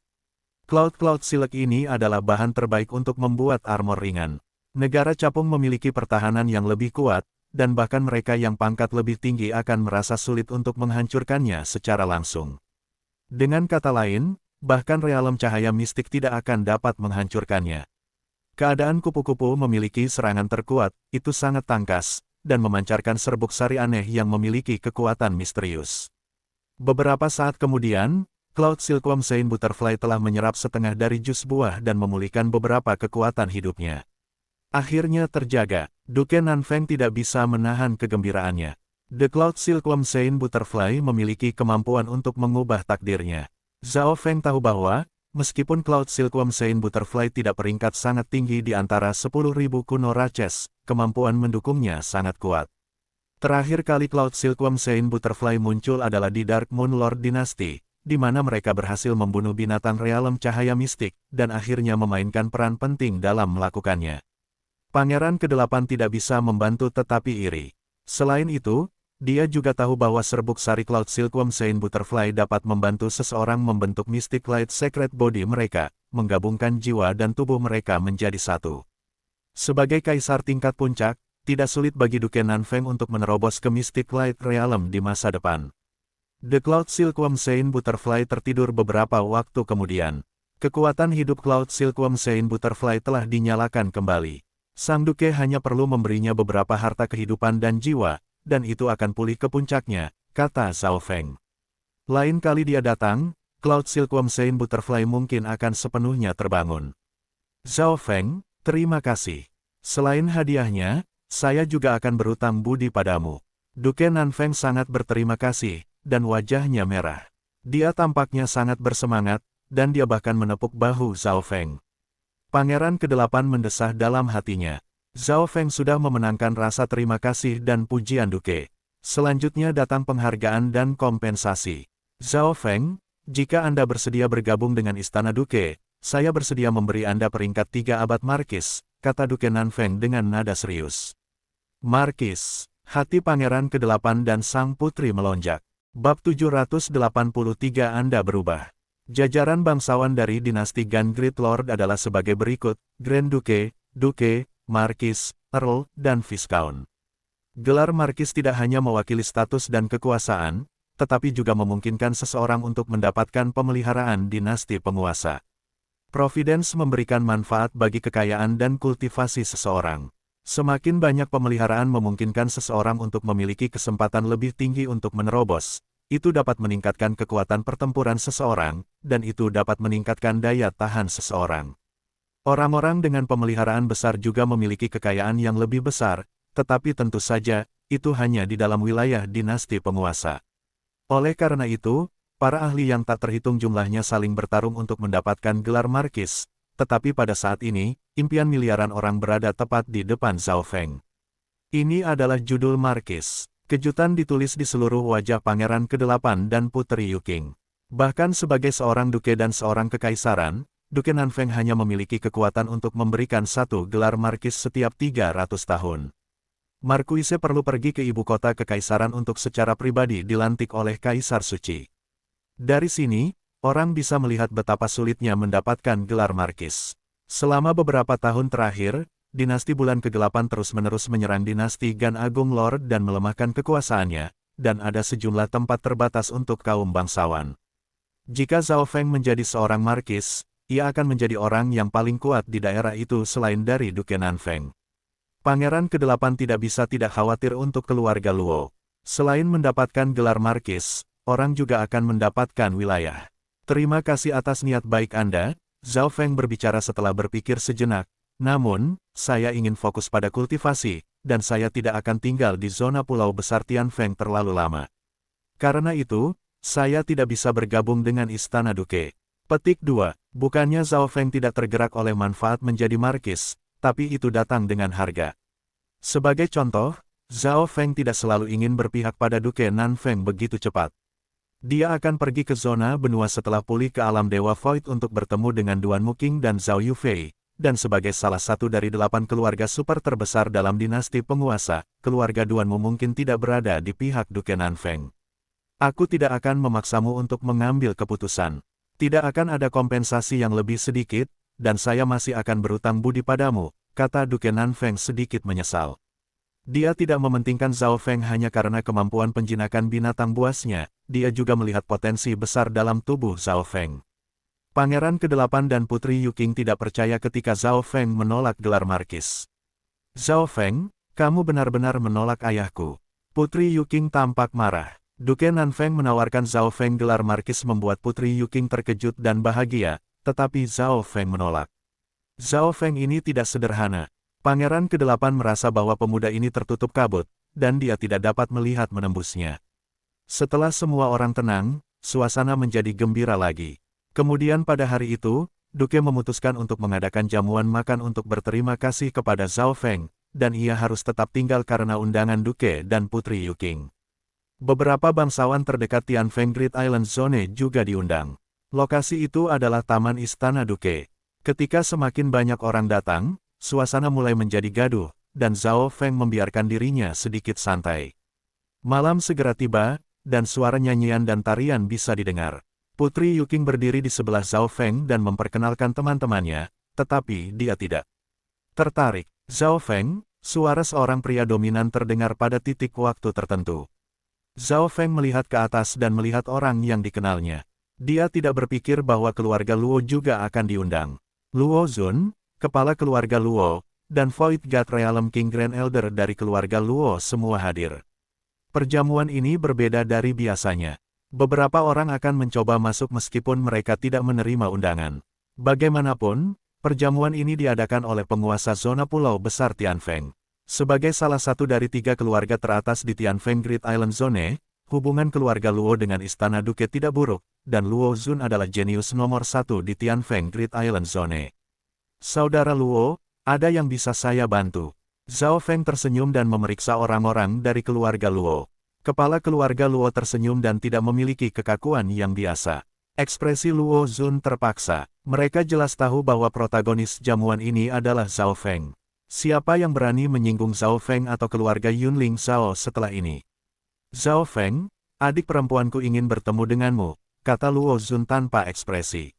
Cloud Silk ini adalah bahan terbaik untuk membuat armor ringan. Negara capung memiliki pertahanan yang lebih kuat, dan bahkan mereka yang pangkat lebih tinggi akan merasa sulit untuk menghancurkannya secara langsung. Dengan kata lain, bahkan realem cahaya mistik tidak akan dapat menghancurkannya. Keadaan kupu-kupu memiliki serangan terkuat, itu sangat tangkas, dan memancarkan serbuk sari aneh yang memiliki kekuatan misterius. Beberapa saat kemudian, Cloud Silkworm Sein Butterfly telah menyerap setengah dari jus buah dan memulihkan beberapa kekuatan hidupnya. Akhirnya terjaga, Duke Nanfeng tidak bisa menahan kegembiraannya. The Cloud Silkworm Sein Butterfly memiliki kemampuan untuk mengubah takdirnya. Zhao Feng tahu bahwa, meskipun Cloud Silkworm Sein Butterfly tidak peringkat sangat tinggi di antara 10.000 kuno Raches, kemampuan mendukungnya sangat kuat. Terakhir kali Cloud Silkworm Sein Butterfly muncul adalah di Dark Moon Lord Dynasty, di mana mereka berhasil membunuh binatang realem cahaya mistik, dan akhirnya memainkan peran penting dalam melakukannya. Pangeran ke-8 tidak bisa membantu tetapi iri. Selain itu, dia juga tahu bahwa serbuk sari Cloud Silkworm Sein Butterfly dapat membantu seseorang membentuk Mystic Light Secret Body mereka, menggabungkan jiwa dan tubuh mereka menjadi satu. Sebagai kaisar tingkat puncak, tidak sulit bagi Duke Nanfeng untuk menerobos ke Mystic Light Realm di masa depan. The Cloud Silkworm Sein Butterfly tertidur beberapa waktu kemudian. Kekuatan hidup Cloud Silkworm Sein Butterfly telah dinyalakan kembali. Sang Duke hanya perlu memberinya beberapa harta kehidupan dan jiwa, dan itu akan pulih ke puncaknya, kata Zhao Feng. Lain kali dia datang, Cloud Silkworm Sein Butterfly mungkin akan sepenuhnya terbangun. Zhao Feng, terima kasih. Selain hadiahnya, saya juga akan berutang budi padamu. Duke Nanfeng sangat berterima kasih, dan wajahnya merah. Dia tampaknya sangat bersemangat, dan dia bahkan menepuk bahu Zhao Feng. Pangeran ke-8 mendesah dalam hatinya. Zhao Feng sudah memenangkan rasa terima kasih dan pujian Duke. Selanjutnya datang penghargaan dan kompensasi. Zhao Feng, jika Anda bersedia bergabung dengan Istana Duke, saya bersedia memberi Anda peringkat 3 abad Markis, kata Duke Nanfeng dengan nada serius. Markis, hati Pangeran ke-8 dan sang putri melonjak. Bab 783 Anda berubah. Jajaran bangsawan dari dinasti Gan Great Lord adalah sebagai berikut, Grand Duke, Duke, Markis, Earl, dan Viscount. Gelar Markis tidak hanya mewakili status dan kekuasaan, tetapi juga memungkinkan seseorang untuk mendapatkan pemeliharaan dinasti penguasa. Providence memberikan manfaat bagi kekayaan dan kultivasi seseorang. Semakin banyak pemeliharaan memungkinkan seseorang untuk memiliki kesempatan lebih tinggi untuk menerobos. Itu dapat meningkatkan kekuatan pertempuran seseorang, dan itu dapat meningkatkan daya tahan seseorang. Orang-orang dengan pemeliharaan besar juga memiliki kekayaan yang lebih besar, tetapi tentu saja, itu hanya di dalam wilayah dinasti penguasa. Oleh karena itu, para ahli yang tak terhitung jumlahnya saling bertarung untuk mendapatkan gelar Markis, tetapi pada saat ini, impian miliaran orang berada tepat di depan Zhao Feng. Ini adalah judul Markis. Kejutan ditulis di seluruh wajah Pangeran ke-8 dan Putri Yuking. Bahkan sebagai seorang duke dan seorang kekaisaran, Duke Nanfeng hanya memiliki kekuatan untuk memberikan satu gelar markis setiap 300 tahun. Markuise perlu pergi ke ibu kota kekaisaran untuk secara pribadi dilantik oleh Kaisar Suci. Dari sini, orang bisa melihat betapa sulitnya mendapatkan gelar markis. Selama beberapa tahun terakhir, dinasti Bulan ke-8 terus-menerus menyerang dinasti Gan Agung Lord dan melemahkan kekuasaannya, dan ada sejumlah tempat terbatas untuk kaum bangsawan. Jika Zhao Feng menjadi seorang markis, ia akan menjadi orang yang paling kuat di daerah itu selain dari Duke Nanfeng. Pangeran ke-8 tidak bisa tidak khawatir untuk keluarga Luo. Selain mendapatkan gelar markis, orang juga akan mendapatkan wilayah. Terima kasih atas niat baik Anda, Zhao Feng berbicara setelah berpikir sejenak. Namun, saya ingin fokus pada kultivasi, dan saya tidak akan tinggal di zona pulau besar Tianfeng terlalu lama. Karena itu, saya tidak bisa bergabung dengan Istana Duke. Petik 2. Bukannya Zhao Feng tidak tergerak oleh manfaat menjadi markis, tapi itu datang dengan harga. Sebagai contoh, Zhao Feng tidak selalu ingin berpihak pada Duke Nanfeng begitu cepat. Dia akan pergi ke zona benua setelah pulih ke alam Dewa Void untuk bertemu dengan Duan Muqing dan Zhao Yufei, dan sebagai salah satu dari 8 keluarga super terbesar dalam dinasti penguasa, keluarga Duanmu mungkin tidak berada di pihak Duke Nanfeng. Aku tidak akan memaksamu untuk mengambil keputusan. Tidak akan ada kompensasi yang lebih sedikit, dan saya masih akan berutang budi padamu, kata Duke Nanfeng sedikit menyesal. Dia tidak mementingkan Zhao Feng hanya karena kemampuan penjinakan binatang buasnya, dia juga melihat potensi besar dalam tubuh Zhao Feng. Pangeran ke-8 dan Putri Yuqing tidak percaya ketika Zhao Feng menolak gelar markis. Zhao Feng, kamu benar-benar menolak ayahku. Putri Yuqing tampak marah. Duke Nanfeng menawarkan Zhao Feng gelar markis membuat Putri Yuqing terkejut dan bahagia, tetapi Zhao Feng menolak. Zhao Feng ini tidak sederhana. Pangeran ke-8 merasa bahwa pemuda ini tertutup kabut, dan dia tidak dapat melihat menembusnya. Setelah semua orang tenang, suasana menjadi gembira lagi. Kemudian pada hari itu, Duke memutuskan untuk mengadakan jamuan makan untuk berterima kasih kepada Zhao Feng, dan ia harus tetap tinggal karena undangan Duke dan Putri Yuqing. Beberapa bangsawan terdekat Tianfeng Great Island Zone juga diundang. Lokasi itu adalah Taman Istana Duke. Ketika semakin banyak orang datang, suasana mulai menjadi gaduh, dan Zhao Feng membiarkan dirinya sedikit santai. Malam segera tiba, dan suara nyanyian dan tarian bisa didengar. Putri Yuqing berdiri di sebelah Zhao Feng dan memperkenalkan teman-temannya, tetapi dia tidak tertarik. Zhao Feng, suara seorang pria dominan terdengar pada titik waktu tertentu. Zhao Feng melihat ke atas dan melihat orang yang dikenalnya. Dia tidak berpikir bahwa keluarga Luo juga akan diundang. Luo Zun, kepala keluarga Luo, dan Void God Realm King Grand Elder dari keluarga Luo semua hadir. Perjamuan ini berbeda dari biasanya. Beberapa orang akan mencoba masuk meskipun mereka tidak menerima undangan. Bagaimanapun, perjamuan ini diadakan oleh penguasa zona pulau besar Tianfeng. Sebagai salah satu dari 3 keluarga teratas di Tianfeng Great Island Zone, hubungan keluarga Luo dengan Istana Duke tidak buruk, dan Luo Zun adalah jenius nomor 1 di Tianfeng Great Island Zone. Saudara Luo, ada yang bisa saya bantu? Zhao Feng tersenyum dan memeriksa orang-orang dari keluarga Luo. Kepala keluarga Luo tersenyum dan tidak memiliki kekakuan yang biasa. Ekspresi Luo Zun terpaksa. Mereka jelas tahu bahwa protagonis jamuan ini adalah Zhao Feng. Siapa yang berani menyinggung Zhao Feng atau keluarga Yunling Zhao setelah ini? Zhao Feng, adik perempuanku ingin bertemu denganmu, kata Luo Zun tanpa ekspresi.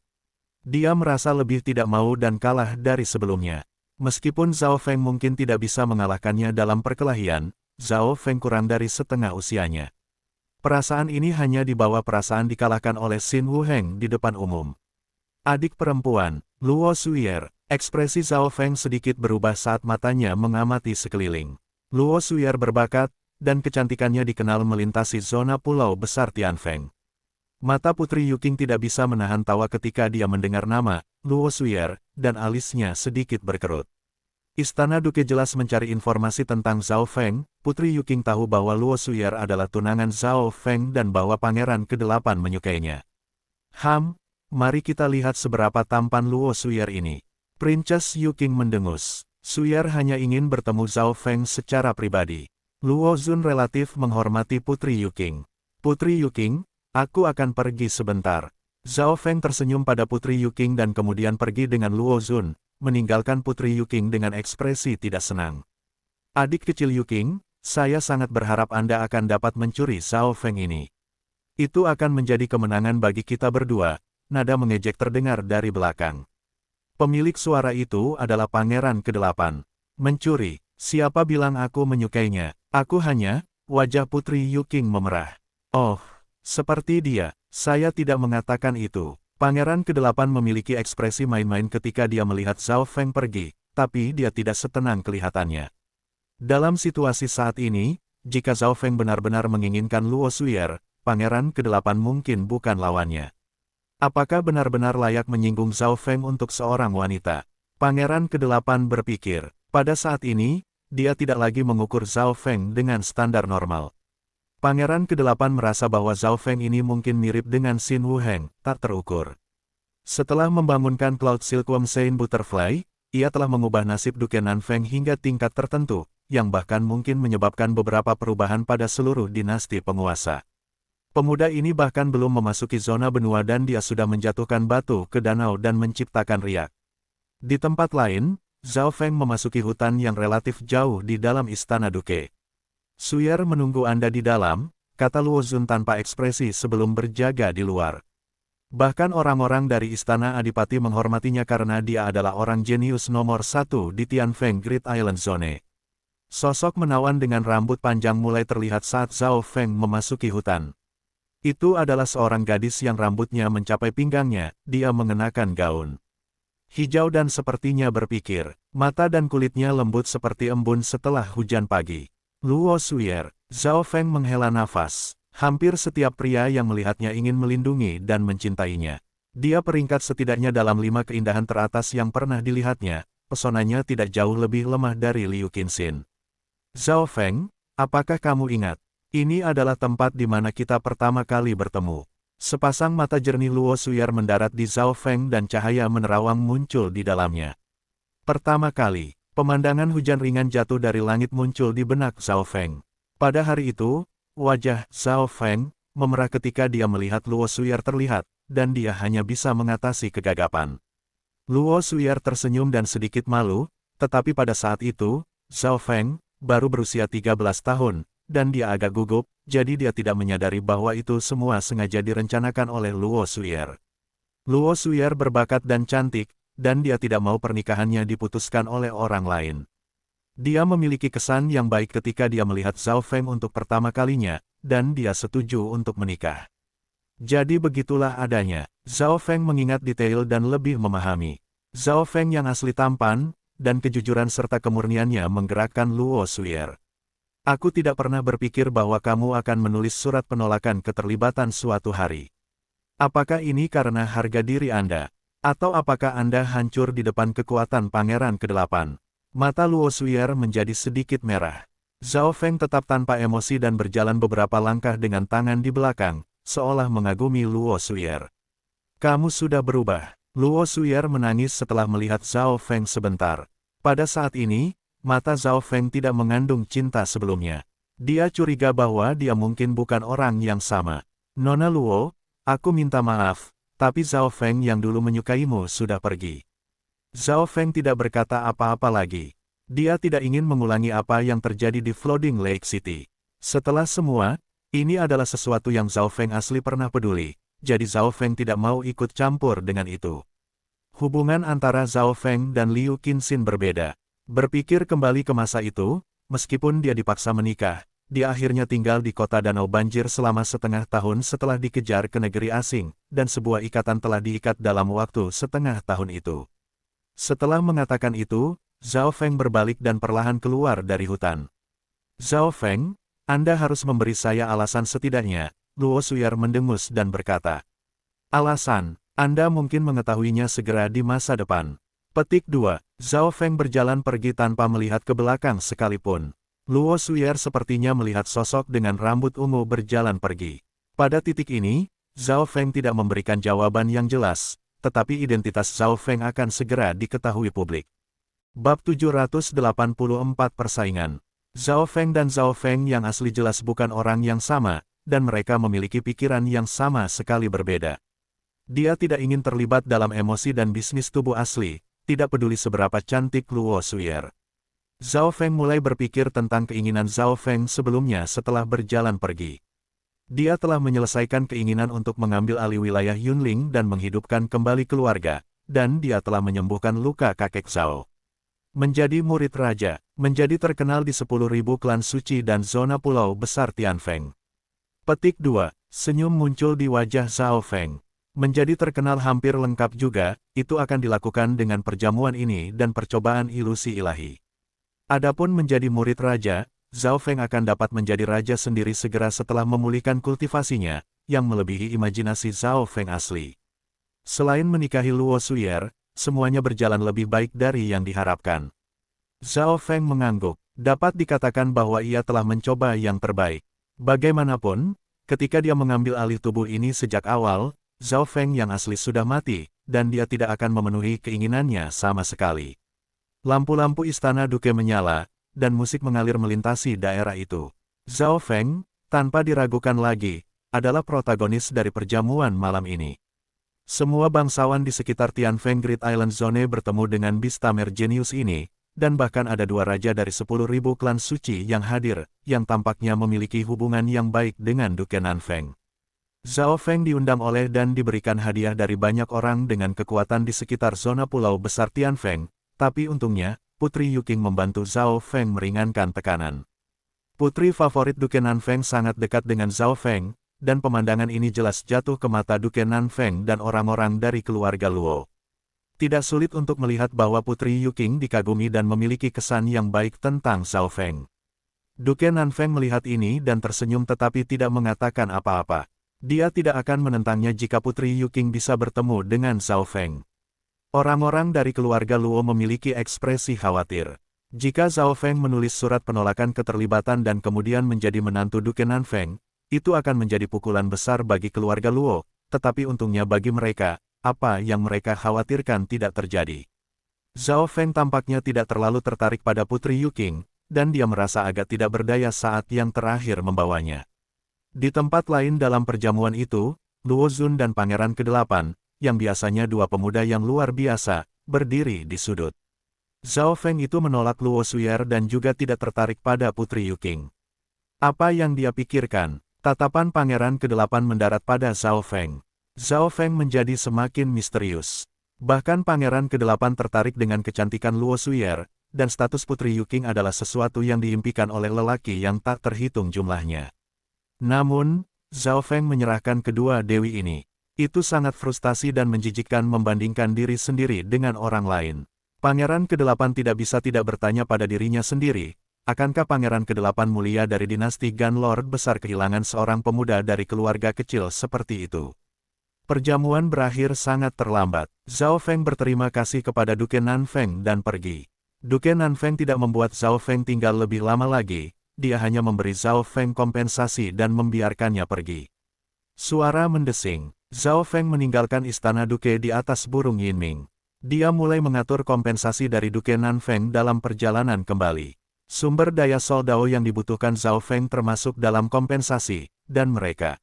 Dia merasa lebih tidak mau dan kalah dari sebelumnya. Meskipun Zhao Feng mungkin tidak bisa mengalahkannya dalam perkelahian, Zhao Feng kurang dari setengah usianya. Perasaan ini hanya dibawa perasaan dikalahkan oleh Xin Wuheng di depan umum. Adik perempuan, Luo Suyer. Ekspresi Zhao Feng sedikit berubah saat matanya mengamati sekeliling. Luo Suyer berbakat, dan kecantikannya dikenal melintasi zona pulau besar Tianfeng. Mata Putri Yuqing tidak bisa menahan tawa ketika dia mendengar nama Luo Suyer, dan alisnya sedikit berkerut. Istana Duke jelas mencari informasi tentang Zhao Feng. Putri Yuqing tahu bahwa Luo Suyer adalah tunangan Zhao Feng dan bahwa Pangeran ke-8 menyukainya. Mari kita lihat seberapa tampan Luo Suyer ini. Princess Yuqing mendengus. Suyer hanya ingin bertemu Zhao Feng secara pribadi. Luo Zun relatif menghormati Putri Yuqing. Putri Yuqing, aku akan pergi sebentar. Zhao Feng tersenyum pada Putri Yuqing dan kemudian pergi dengan Luo Zun, meninggalkan Putri Yuqing dengan ekspresi tidak senang. Adik kecil Yuqing, saya sangat berharap Anda akan dapat mencuri Zhao Feng ini. Itu akan menjadi kemenangan bagi kita berdua, nada mengejek terdengar dari belakang. Pemilik suara itu adalah Pangeran ke-8. Mencuri, siapa bilang aku menyukainya? Aku hanya, Wajah Putri Yuking memerah. Oh, seperti dia, saya tidak mengatakan itu. Pangeran ke-8 memiliki ekspresi main-main ketika dia melihat Zhao Feng pergi, tapi dia tidak setenang kelihatannya. Dalam situasi saat ini, jika Zhao Feng benar-benar menginginkan Luo Suyer, Pangeran ke-8 mungkin bukan lawannya. Apakah benar-benar layak menyinggung Zhao Feng untuk seorang wanita? Pangeran ke-8 berpikir, pada saat ini, dia tidak lagi mengukur Zhao Feng dengan standar normal. Pangeran ke-8 merasa bahwa Zhao Feng ini mungkin mirip dengan Xin Wuheng, tak terukur. Setelah membangunkan Cloud Silkworm Saint Butterfly, ia telah mengubah nasib Duke Nanfeng hingga tingkat tertentu, yang bahkan mungkin menyebabkan beberapa perubahan pada seluruh dinasti penguasa. Pemuda ini bahkan belum memasuki zona benua dan dia sudah menjatuhkan batu ke danau dan menciptakan riak. Di tempat lain, Zhao Feng memasuki hutan yang relatif jauh di dalam istana Duke. Suyer menunggu Anda di dalam, kata Luo Zun tanpa ekspresi sebelum berjaga di luar. Bahkan orang-orang dari istana Adipati menghormatinya karena dia adalah orang jenius nomor 1 di Tianfeng Great Island Zone. Sosok menawan dengan rambut panjang mulai terlihat saat Zhao Feng memasuki hutan. Itu adalah seorang gadis yang rambutnya mencapai pinggangnya, dia mengenakan gaun hijau dan sepertinya berpikir, mata dan kulitnya lembut seperti embun setelah hujan pagi. Luo Suyer, Zhao Feng menghela nafas. Hampir setiap pria yang melihatnya ingin melindungi dan mencintainya. Dia peringkat setidaknya dalam 5 keindahan teratas yang pernah dilihatnya, pesonanya tidak jauh lebih lemah dari Liu Qinxin. Zhao Feng, apakah kamu ingat? Ini adalah tempat di mana kita pertama kali bertemu. Sepasang mata jernih Luo Suyer mendarat di Zhao Feng dan cahaya menerawang muncul di dalamnya. Pertama kali, pemandangan hujan ringan jatuh dari langit muncul di benak Zhao Feng. Pada hari itu, wajah Zhao Feng memerah ketika dia melihat Luo Suyer terlihat, dan dia hanya bisa mengatasi kegagapan. Luo Suyer tersenyum dan sedikit malu, tetapi pada saat itu, Zhao Feng baru berusia 13 tahun, dan dia agak gugup, jadi dia tidak menyadari bahwa itu semua sengaja direncanakan oleh Luo Suyer. Luo Suyer berbakat dan cantik, dan dia tidak mau pernikahannya diputuskan oleh orang lain. Dia memiliki kesan yang baik ketika dia melihat Zhao Feng untuk pertama kalinya, dan dia setuju untuk menikah. Jadi begitulah adanya. Zhao Feng mengingat detail dan lebih memahami. Zhao Feng yang asli tampan, dan kejujuran serta kemurniannya menggerakkan Luo Suyer. Aku tidak pernah berpikir bahwa kamu akan menulis surat penolakan keterlibatan suatu hari. Apakah ini karena harga diri Anda? Atau apakah Anda hancur di depan kekuatan Pangeran ke-8? Mata Luo Suyer menjadi sedikit merah. Zhao Feng tetap tanpa emosi dan berjalan beberapa langkah dengan tangan di belakang, seolah mengagumi Luo Suyer. Kamu sudah berubah. Luo Suyer menangis setelah melihat Zhao Feng sebentar. Pada saat ini, mata Zhao Feng tidak mengandung cinta sebelumnya. Dia curiga bahwa dia mungkin bukan orang yang sama. Nona Luo, aku minta maaf, tapi Zhao Feng yang dulu menyukaimu sudah pergi. Zhao Feng tidak berkata apa-apa lagi. Dia tidak ingin mengulangi apa yang terjadi di Flooding Lake City. Setelah semua, ini adalah sesuatu yang Zhao Feng asli pernah peduli, jadi Zhao Feng tidak mau ikut campur dengan itu. Hubungan antara Zhao Feng dan Liu Qinxin berbeda. Berpikir kembali ke masa itu, meskipun dia dipaksa menikah, dia akhirnya tinggal di kota Danau Banjir selama setengah tahun setelah dikejar ke negeri asing, dan sebuah ikatan telah diikat dalam waktu setengah tahun itu. Setelah mengatakan itu, Zhao Feng berbalik dan perlahan keluar dari hutan. Zhao Feng, Anda harus memberi saya alasan setidaknya, Luo Suyer mendengus dan berkata. Alasan, Anda mungkin mengetahuinya segera di masa depan. Petik 2. Zhao Feng berjalan pergi tanpa melihat ke belakang sekalipun. Luo Suyer sepertinya melihat sosok dengan rambut ungu berjalan pergi. Pada titik ini, Zhao Feng tidak memberikan jawaban yang jelas, tetapi identitas Zhao Feng akan segera diketahui publik. Bab 784 Persaingan. Zhao Feng dan Zhao Feng yang asli jelas bukan orang yang sama, dan mereka memiliki pikiran yang sama sekali berbeda. Dia tidak ingin terlibat dalam emosi dan bisnis tubuh asli, tidak peduli seberapa cantik Luo Suyer. Zhao Feng mulai berpikir tentang keinginan Zhao Feng sebelumnya setelah berjalan pergi. Dia telah menyelesaikan keinginan untuk mengambil alih wilayah Yunling dan menghidupkan kembali keluarga, dan dia telah menyembuhkan luka kakek Zhao. Menjadi murid raja, menjadi terkenal di 10.000 klan suci dan zona pulau besar Tianfeng. Petik 2. Senyum muncul di wajah Zhao Feng. Menjadi terkenal hampir lengkap juga, itu akan dilakukan dengan perjamuan ini dan percobaan ilusi ilahi. Adapun menjadi murid raja, Zhao Feng akan dapat menjadi raja sendiri segera setelah memulihkan kultivasinya, yang melebihi imajinasi Zhao Feng asli. Selain menikahi Luo Suyer, semuanya berjalan lebih baik dari yang diharapkan. Zhao Feng mengangguk, dapat dikatakan bahwa ia telah mencoba yang terbaik. Bagaimanapun, ketika dia mengambil alih tubuh ini sejak awal, Zhao Feng yang asli sudah mati, dan dia tidak akan memenuhi keinginannya sama sekali. Lampu-lampu istana duke menyala, dan musik mengalir melintasi daerah itu. Zhao Feng, tanpa diragukan lagi, adalah protagonis dari perjamuan malam ini. Semua bangsawan di sekitar Tianfeng Great Island Zone bertemu dengan Beastamer jenius ini, dan bahkan ada 2 raja dari 10.000 klan suci yang hadir, yang tampaknya memiliki hubungan yang baik dengan Duke Nanfeng. Zhao Feng diundang oleh dan diberikan hadiah dari banyak orang dengan kekuatan di sekitar zona pulau besar Tianfeng, tapi untungnya, Putri Yuking membantu Zhao Feng meringankan tekanan. Putri favorit Duke Nanfeng sangat dekat dengan Zhao Feng, dan pemandangan ini jelas jatuh ke mata Duke Nanfeng dan orang-orang dari keluarga Luo. Tidak sulit untuk melihat bahwa Putri Yuking dikagumi dan memiliki kesan yang baik tentang Zhao Feng. Duke Nanfeng melihat ini dan tersenyum tetapi tidak mengatakan apa-apa. Dia tidak akan menentangnya jika Putri Yuking bisa bertemu dengan Zhao Feng. Orang-orang dari keluarga Luo memiliki ekspresi khawatir. Jika Zhao Feng menulis surat penolakan keterlibatan dan kemudian menjadi menantu Duke Nanfeng, itu akan menjadi pukulan besar bagi keluarga Luo, tetapi untungnya bagi mereka, apa yang mereka khawatirkan tidak terjadi. Zhao Feng tampaknya tidak terlalu tertarik pada Putri Yuking, dan dia merasa agak tidak berdaya saat yang terakhir membawanya. Di tempat lain dalam perjamuan itu, Luo Zun dan Pangeran ke-8, yang biasanya 2 pemuda yang luar biasa, berdiri di sudut. Zhao Feng itu menolak Luo Suyer dan juga tidak tertarik pada Putri Yuking. Apa yang dia pikirkan? Tatapan Pangeran ke-8 mendarat pada Zhao Feng. Zhao Feng menjadi semakin misterius. Bahkan Pangeran ke-8 tertarik dengan kecantikan Luo Suyer, dan status Putri Yuking adalah sesuatu yang diimpikan oleh lelaki yang tak terhitung jumlahnya. Namun, Zhao Feng menyerahkan kedua dewi ini. Itu sangat frustasi dan menjijikkan membandingkan diri sendiri dengan orang lain. Pangeran ke-8 tidak bisa tidak bertanya pada dirinya sendiri, akankah Pangeran ke-8 mulia dari dinasti Gan Lord besar kehilangan seorang pemuda dari keluarga kecil seperti itu? Perjamuan berakhir sangat terlambat. Zhao Feng berterima kasih kepada Duke Nanfeng dan pergi. Duke Nanfeng tidak membuat Zhao Feng tinggal lebih lama lagi, dia hanya memberi Zhao Feng kompensasi dan membiarkannya pergi. Suara mendesing. Zhao Feng meninggalkan istana Duke di atas burung Yinming. Dia mulai mengatur kompensasi dari Duke Nanfeng dalam perjalanan kembali. Sumber daya soldao yang dibutuhkan Zhao Feng termasuk dalam kompensasi, dan mereka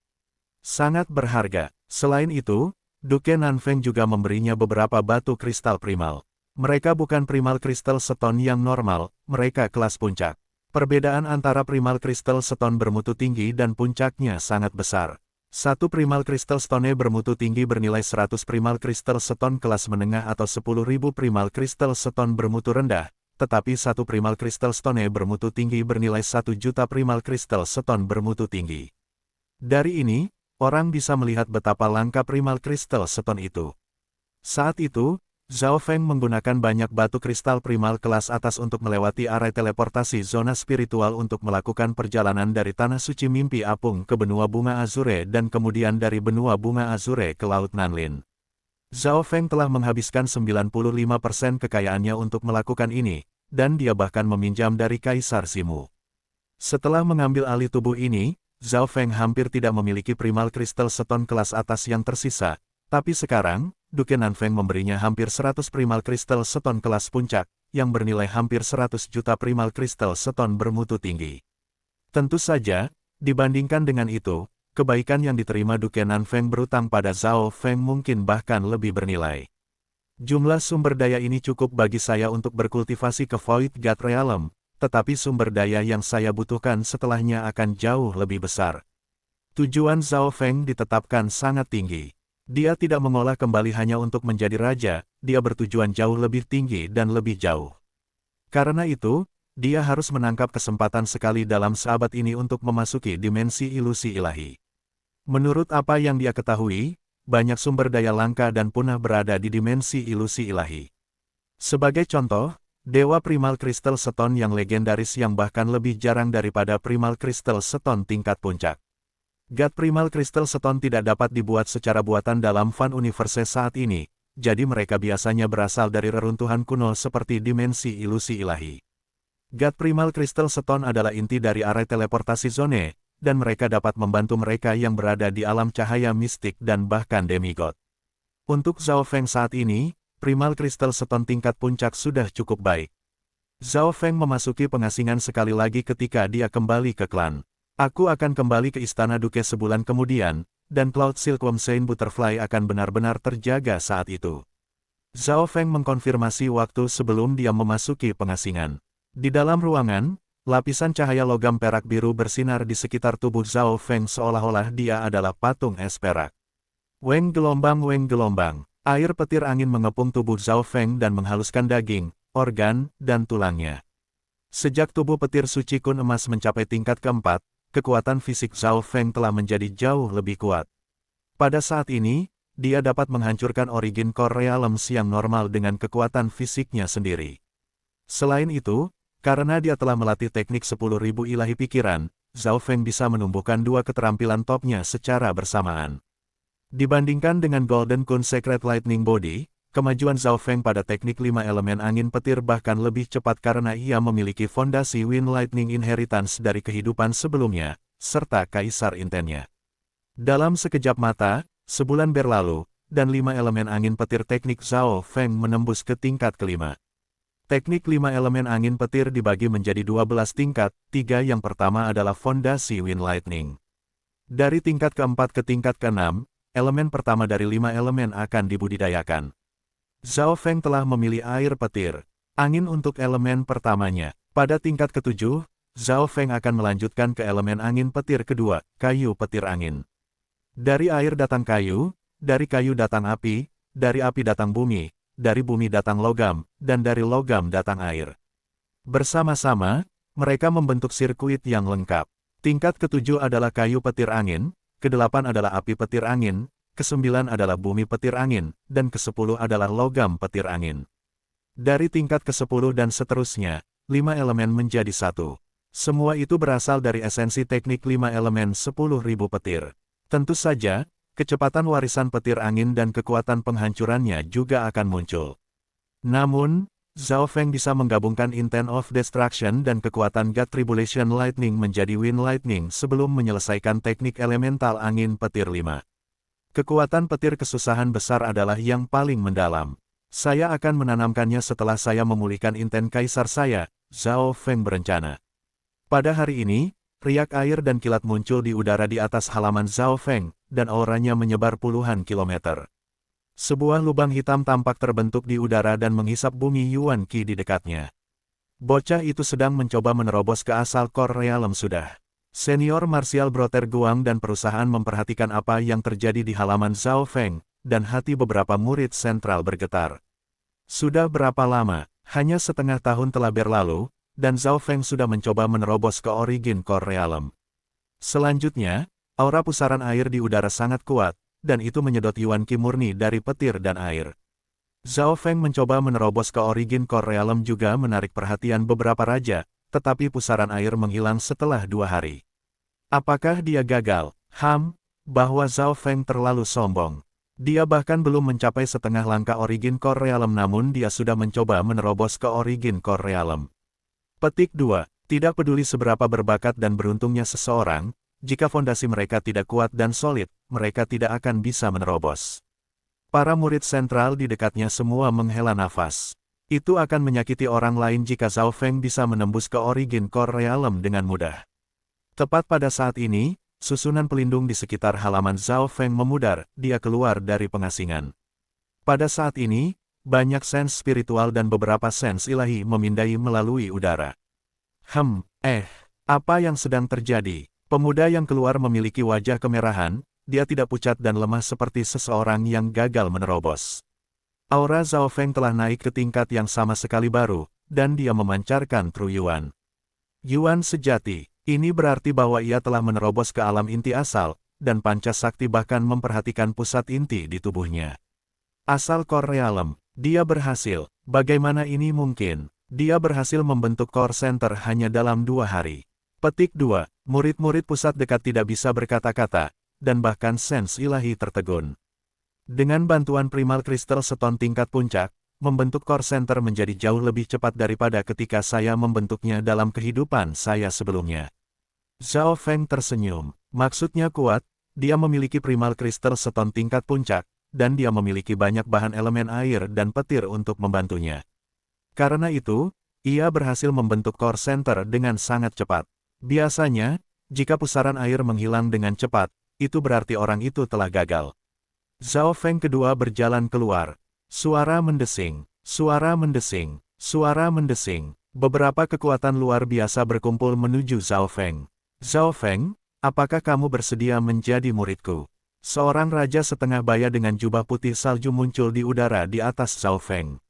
sangat berharga. Selain itu, Duke Nanfeng juga memberinya beberapa batu kristal primal. Mereka bukan primal kristal stone yang normal, mereka kelas puncak. Perbedaan antara primal kristal stone bermutu tinggi dan puncaknya sangat besar. Satu primal kristal stone bermutu tinggi bernilai 100 primal kristal stone kelas menengah atau 10.000 primal kristal stone bermutu rendah. Tetapi satu primal kristal stone bermutu tinggi bernilai 1 juta primal kristal stone bermutu tinggi. Dari ini, orang bisa melihat betapa langka primal kristal stone itu. Saat itu, Zhao Feng menggunakan banyak batu kristal primal kelas atas untuk melewati area teleportasi zona spiritual untuk melakukan perjalanan dari Tanah Suci Mimpi Apung ke Benua Bunga Azure dan kemudian dari Benua Bunga Azure ke Laut Nanlin. Zhao Feng telah menghabiskan 95% kekayaannya untuk melakukan ini, dan dia bahkan meminjam dari Kaisar Simu. Setelah mengambil alih tubuh ini, Zhao Feng hampir tidak memiliki primal kristal stone kelas atas yang tersisa, tapi sekarang, Duke Nanfeng memberinya hampir 100 primal kristal stone kelas puncak, yang bernilai hampir 100 juta primal kristal stone bermutu tinggi. Tentu saja, dibandingkan dengan itu, kebaikan yang diterima Duke Nanfeng berutang pada Zhao Feng mungkin bahkan lebih bernilai. Jumlah sumber daya ini cukup bagi saya untuk berkultivasi ke Void God Realm, tetapi sumber daya yang saya butuhkan setelahnya akan jauh lebih besar. Tujuan Zhao Feng ditetapkan sangat tinggi. Dia tidak mengolah kembali hanya untuk menjadi raja, dia bertujuan jauh lebih tinggi dan lebih jauh. Karena itu, dia harus menangkap kesempatan sekali dalam seabad ini untuk memasuki dimensi ilusi ilahi. Menurut apa yang dia ketahui, banyak sumber daya langka dan punah berada di dimensi ilusi ilahi. Sebagai contoh, Dewa Primal Crystal Stone yang legendaris yang bahkan lebih jarang daripada Primal Crystal Stone tingkat puncak. God Primal Crystal Stone tidak dapat dibuat secara buatan dalam Fun Universe saat ini, jadi mereka biasanya berasal dari reruntuhan kuno seperti dimensi ilusi ilahi. God Primal Crystal Stone adalah inti dari array teleportasi zone, dan mereka dapat membantu mereka yang berada di alam cahaya mistik dan bahkan demigod. Untuk Zhao Feng saat ini, Primal Crystal Stone tingkat puncak sudah cukup baik. Zhao Feng memasuki pengasingan sekali lagi ketika dia kembali ke klan. Aku akan kembali ke Istana Duke sebulan kemudian, dan Cloud Silkworm Saint Butterfly akan benar-benar terjaga saat itu. Zhao Feng mengkonfirmasi waktu sebelum dia memasuki pengasingan. Di dalam ruangan, lapisan cahaya logam perak biru bersinar di sekitar tubuh Zhao Feng seolah-olah dia adalah patung es perak. Weng gelombang, air petir angin mengepung tubuh Zhao Feng dan menghaluskan daging, organ, dan tulangnya. Sejak tubuh petir suci kun emas mencapai tingkat keempat, kekuatan fisik Zhao Feng telah menjadi jauh lebih kuat. Pada saat ini, dia dapat menghancurkan Origin Core Realms yang normal dengan kekuatan fisiknya sendiri. Selain itu, karena dia telah melatih teknik 10.000 ilahi pikiran, Zhao Feng bisa menumbuhkan dua keterampilan topnya secara bersamaan. Dibandingkan dengan Golden Kun Secret Lightning Body, kemajuan Zhao Feng pada teknik 5 elemen angin petir bahkan lebih cepat karena ia memiliki fondasi Wind Lightning Inheritance dari kehidupan sebelumnya, serta Kaisar Intennya. Dalam sekejap mata, sebulan berlalu, dan 5 elemen angin petir teknik Zhao Feng menembus ke tingkat kelima. Teknik 5 elemen angin petir dibagi menjadi 12 tingkat, 3 yang pertama adalah fondasi Wind Lightning. Dari tingkat keempat ke tingkat keenam, elemen pertama dari 5 elemen akan dibudidayakan. Zhao Feng telah memilih air petir, angin untuk elemen pertamanya. Pada tingkat ketujuh, Zhao Feng akan melanjutkan ke elemen angin petir kedua, kayu petir angin. Dari air datang kayu, dari kayu datang api, dari api datang bumi, dari bumi datang logam, dan dari logam datang air. Bersama-sama, mereka membentuk sirkuit yang lengkap. Tingkat ketujuh adalah kayu petir angin, kedelapan adalah api petir angin, ke-9 adalah bumi petir angin, dan ke-10 adalah logam petir angin. Dari tingkat ke-10 dan seterusnya, 5 elemen menjadi satu. Semua itu berasal dari esensi teknik 5 elemen 10.000 petir. Tentu saja, kecepatan warisan petir angin dan kekuatan penghancurannya juga akan muncul. Namun, Zhao Feng bisa menggabungkan Intent of Destruction dan kekuatan God Tribulation Lightning menjadi Wind Lightning sebelum menyelesaikan teknik elemental angin petir 5. Kekuatan petir kesusahan besar adalah yang paling mendalam. Saya akan menanamkannya setelah saya memulihkan intent kaisar saya, Zhao Feng berencana. Pada hari ini, riak air dan kilat muncul di udara di atas halaman Zhao Feng, dan auranya menyebar puluhan kilometer. Sebuah lubang hitam tampak terbentuk di udara dan menghisap bumi Yuan Qi di dekatnya. Bocah itu sedang mencoba menerobos ke asal Core Realm sudah. Senior Martial Brother Guang dan perusahaan memperhatikan apa yang terjadi di halaman Zhao Feng, dan hati beberapa murid sentral bergetar. Sudah berapa lama, hanya setengah tahun telah berlalu, dan Zhao Feng sudah mencoba menerobos ke Origin Core Realm. Selanjutnya, aura pusaran air di udara sangat kuat, dan itu menyedot Yuan Qi murni dari petir dan air. Zhao Feng mencoba menerobos ke Origin Core Realm juga menarik perhatian beberapa raja, tetapi pusaran air menghilang setelah 2 hari. Apakah dia gagal? Bahwa Zhao Feng terlalu sombong. Dia bahkan belum mencapai setengah langkah Origin Core Realm namun dia sudah mencoba menerobos ke Origin Core Realm. Petik 2. Tidak peduli seberapa berbakat dan beruntungnya seseorang, jika fondasi mereka tidak kuat dan solid, mereka tidak akan bisa menerobos. Para murid sentral di dekatnya semua menghela nafas. Itu akan menyakiti orang lain jika Zhao Feng bisa menembus ke Origin Core Realm dengan mudah. Tepat pada saat ini, susunan pelindung di sekitar halaman Zhao Feng memudar, dia keluar dari pengasingan. Pada saat ini, banyak sens spiritual dan beberapa sens ilahi memindai melalui udara. Apa yang sedang terjadi? Pemuda yang keluar memiliki wajah kemerahan, dia tidak pucat dan lemah seperti seseorang yang gagal menerobos. Aura Zhao Feng telah naik ke tingkat yang sama sekali baru, dan dia memancarkan True Yuan. Yuan sejati, ini berarti bahwa ia telah menerobos ke alam inti asal, dan panca sakti bahkan memperhatikan pusat inti di tubuhnya. Asal Core Realm, dia berhasil. Bagaimana ini mungkin? Dia berhasil membentuk Core Center hanya dalam 2 hari. Petik 2, murid-murid pusat dekat tidak bisa berkata-kata, dan bahkan sens ilahi tertegun. Dengan bantuan Primal Crystal Stone tingkat puncak, membentuk Core Center menjadi jauh lebih cepat daripada ketika saya membentuknya dalam kehidupan saya sebelumnya. Zhao Feng tersenyum. Maksudnya kuat, dia memiliki Primal Crystal Stone tingkat puncak, dan dia memiliki banyak bahan elemen air dan petir untuk membantunya. Karena itu, ia berhasil membentuk Core Center dengan sangat cepat. Biasanya, jika pusaran air menghilang dengan cepat, itu berarti orang itu telah gagal. Zhao Feng kedua berjalan keluar. Suara mendesing, suara mendesing, suara mendesing. Beberapa kekuatan luar biasa berkumpul menuju Zhao Feng. Zhao Feng, apakah kamu bersedia menjadi muridku? Seorang raja setengah baya dengan jubah putih salju muncul di udara di atas Zhao Feng.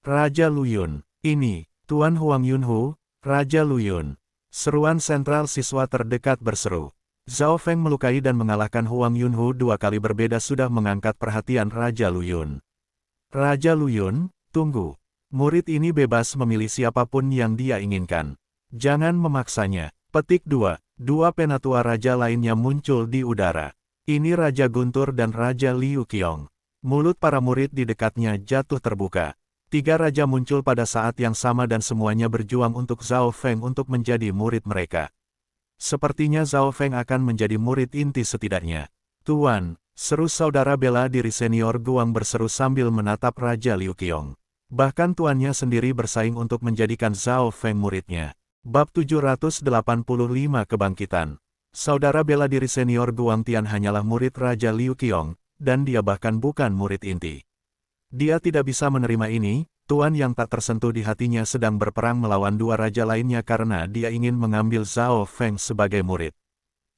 Raja Luyun, ini, Tuan Huang Yunhu, Raja Luyun. Seruan sentral siswa terdekat berseru. Zhao Feng melukai dan mengalahkan Huang Yunhu 2 kali berbeda sudah mengangkat perhatian Raja Luyun. Raja Luyun, tunggu. Murid ini bebas memilih siapapun yang dia inginkan. Jangan memaksanya. Petik 2. 2 penatua raja lainnya muncul di udara. Ini Raja Guntur dan Raja Liu Qiong. Mulut para murid di dekatnya jatuh terbuka. 3 raja muncul pada saat yang sama dan semuanya berjuang untuk Zhao Feng untuk menjadi murid mereka. Sepertinya Zhao Feng akan menjadi murid inti setidaknya. Tuan, seru saudara bela diri senior Guang berseru sambil menatap Raja Liu Qiong. Bahkan tuannya sendiri bersaing untuk menjadikan Zhao Feng muridnya. Bab 785 Kebangkitan. Saudara bela diri senior Guang Tian hanyalah murid Raja Liu Qiong, dan dia bahkan bukan murid inti. Dia tidak bisa menerima ini, tuan yang tak tersentuh di hatinya sedang berperang melawan 2 raja lainnya karena dia ingin mengambil Zhao Feng sebagai murid.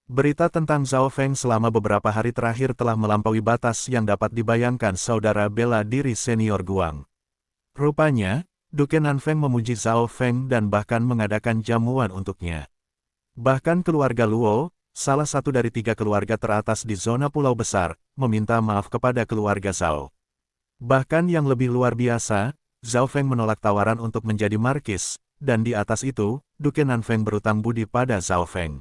Berita tentang Zhao Feng selama beberapa hari terakhir telah melampaui batas yang dapat dibayangkan saudara bela diri senior Guang. Rupanya, Duke Nanfeng memuji Zhao Feng dan bahkan mengadakan jamuan untuknya. Bahkan keluarga Luo, salah satu dari 3 keluarga teratas di zona pulau besar, meminta maaf kepada keluarga Zhao. Bahkan yang lebih luar biasa, Zhao Feng menolak tawaran untuk menjadi markis, dan di atas itu, Duke Nanfeng berutang budi pada Zhao Feng.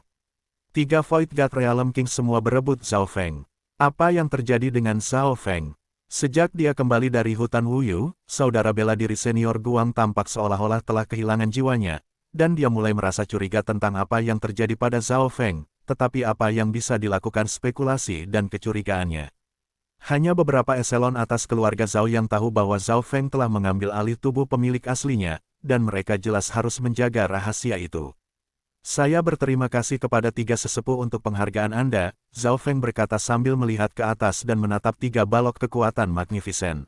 3 Void God Realm King semua berebut Zhao Feng. Apa yang terjadi dengan Zhao Feng? Sejak dia kembali dari hutan Wuyu, saudara bela diri senior Guang tampak seolah-olah telah kehilangan jiwanya, dan dia mulai merasa curiga tentang apa yang terjadi pada Zhao Feng, tetapi apa yang bisa dilakukan spekulasi dan kecurigaannya. Hanya beberapa eselon atas keluarga Zhao yang tahu bahwa Zhao Feng telah mengambil alih tubuh pemilik aslinya, dan mereka jelas harus menjaga rahasia itu. Saya berterima kasih kepada 3 sesepuh untuk penghargaan Anda, Zhao Feng berkata sambil melihat ke atas dan menatap 3 balok kekuatan magnificent.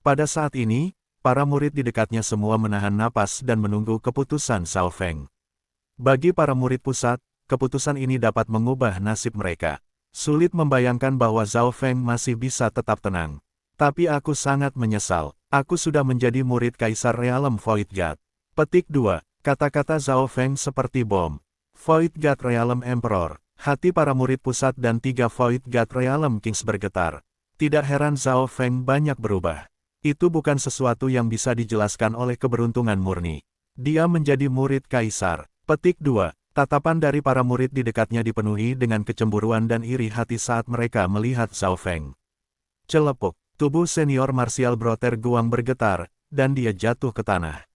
Pada saat ini, para murid di dekatnya semua menahan napas dan menunggu keputusan Zhao Feng. Bagi para murid pusat, keputusan ini dapat mengubah nasib mereka. Sulit membayangkan bahwa Zhao Feng masih bisa tetap tenang. Tapi aku sangat menyesal, aku sudah menjadi murid Kaisar Realm Void God. Petik 2. Kata-kata Zhao Feng seperti bom. Void God Realm Emperor. Hati para murid pusat dan 3 Void God Realm Kings bergetar. Tidak heran Zhao Feng banyak berubah. Itu bukan sesuatu yang bisa dijelaskan oleh keberuntungan murni. Dia menjadi murid Kaisar. Petik 2. Tatapan dari para murid di dekatnya dipenuhi dengan kecemburuan dan iri hati saat mereka melihat Zhao Feng. Celepuk, tubuh senior martial Brother Guang bergetar, dan dia jatuh ke tanah.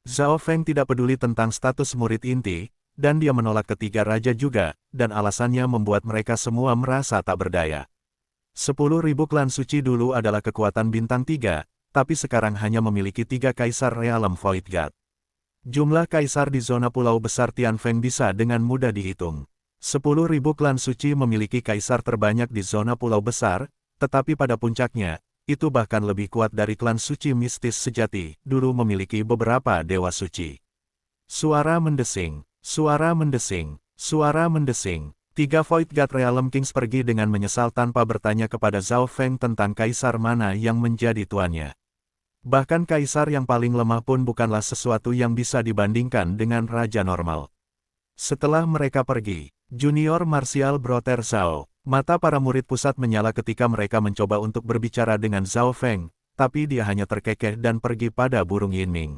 Zhao Feng tidak peduli tentang status murid inti, dan dia menolak ketiga raja juga, dan alasannya membuat mereka semua merasa tak berdaya. 10.000 klan suci dulu adalah kekuatan bintang 3, tapi sekarang hanya memiliki 3 Kaisar Realm Void God. Jumlah kaisar di zona pulau besar Tianfeng bisa dengan mudah dihitung. 10.000 klan suci memiliki kaisar terbanyak di zona pulau besar, tetapi pada puncaknya, itu bahkan lebih kuat dari klan suci mistis sejati, dulu memiliki beberapa dewa suci. Suara mendesing, suara mendesing, suara mendesing. 3 Void God Realm Kings pergi dengan menyesal tanpa bertanya kepada Zhao Feng tentang kaisar mana yang menjadi tuannya. Bahkan kaisar yang paling lemah pun bukanlah sesuatu yang bisa dibandingkan dengan raja normal. Setelah mereka pergi, Junior Martial Brother Zhao, mata para murid pusat menyala ketika mereka mencoba untuk berbicara dengan Zhao Feng, tapi dia hanya terkekeh dan pergi pada burung Yinming.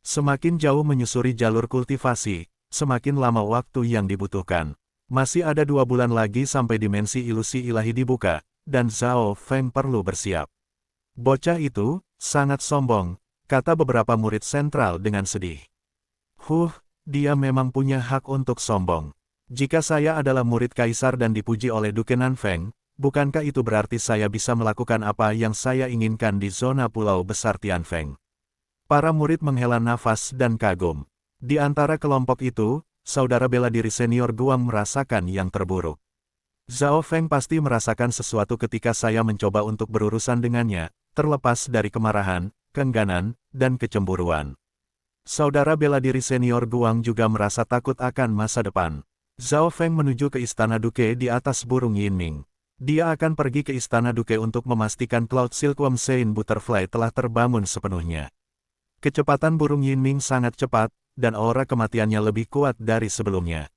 Semakin jauh menyusuri jalur kultivasi, semakin lama waktu yang dibutuhkan. Masih ada 2 bulan lagi sampai dimensi ilusi ilahi dibuka, dan Zhao Feng perlu bersiap. Bocah itu sangat sombong, kata beberapa murid sentral dengan sedih. Dia memang punya hak untuk sombong. Jika saya adalah murid kaisar dan dipuji oleh Duke Nanfeng, bukankah itu berarti saya bisa melakukan apa yang saya inginkan di zona pulau besar Tianfeng? Para murid menghela nafas dan kagum. Di antara kelompok itu, saudara bela diri senior Guang merasakan yang terburuk. Zhao Feng pasti merasakan sesuatu ketika saya mencoba untuk berurusan dengannya, terlepas dari kemarahan, keengganan, dan kecemburuan. Saudara bela diri senior Guang juga merasa takut akan masa depan. Zhao Feng menuju ke istana Duke di atas burung Yinming. Dia akan pergi ke istana Duke untuk memastikan Cloud Silkworm Sein Butterfly telah terbangun sepenuhnya. Kecepatan burung Yinming sangat cepat, dan aura kematiannya lebih kuat dari sebelumnya.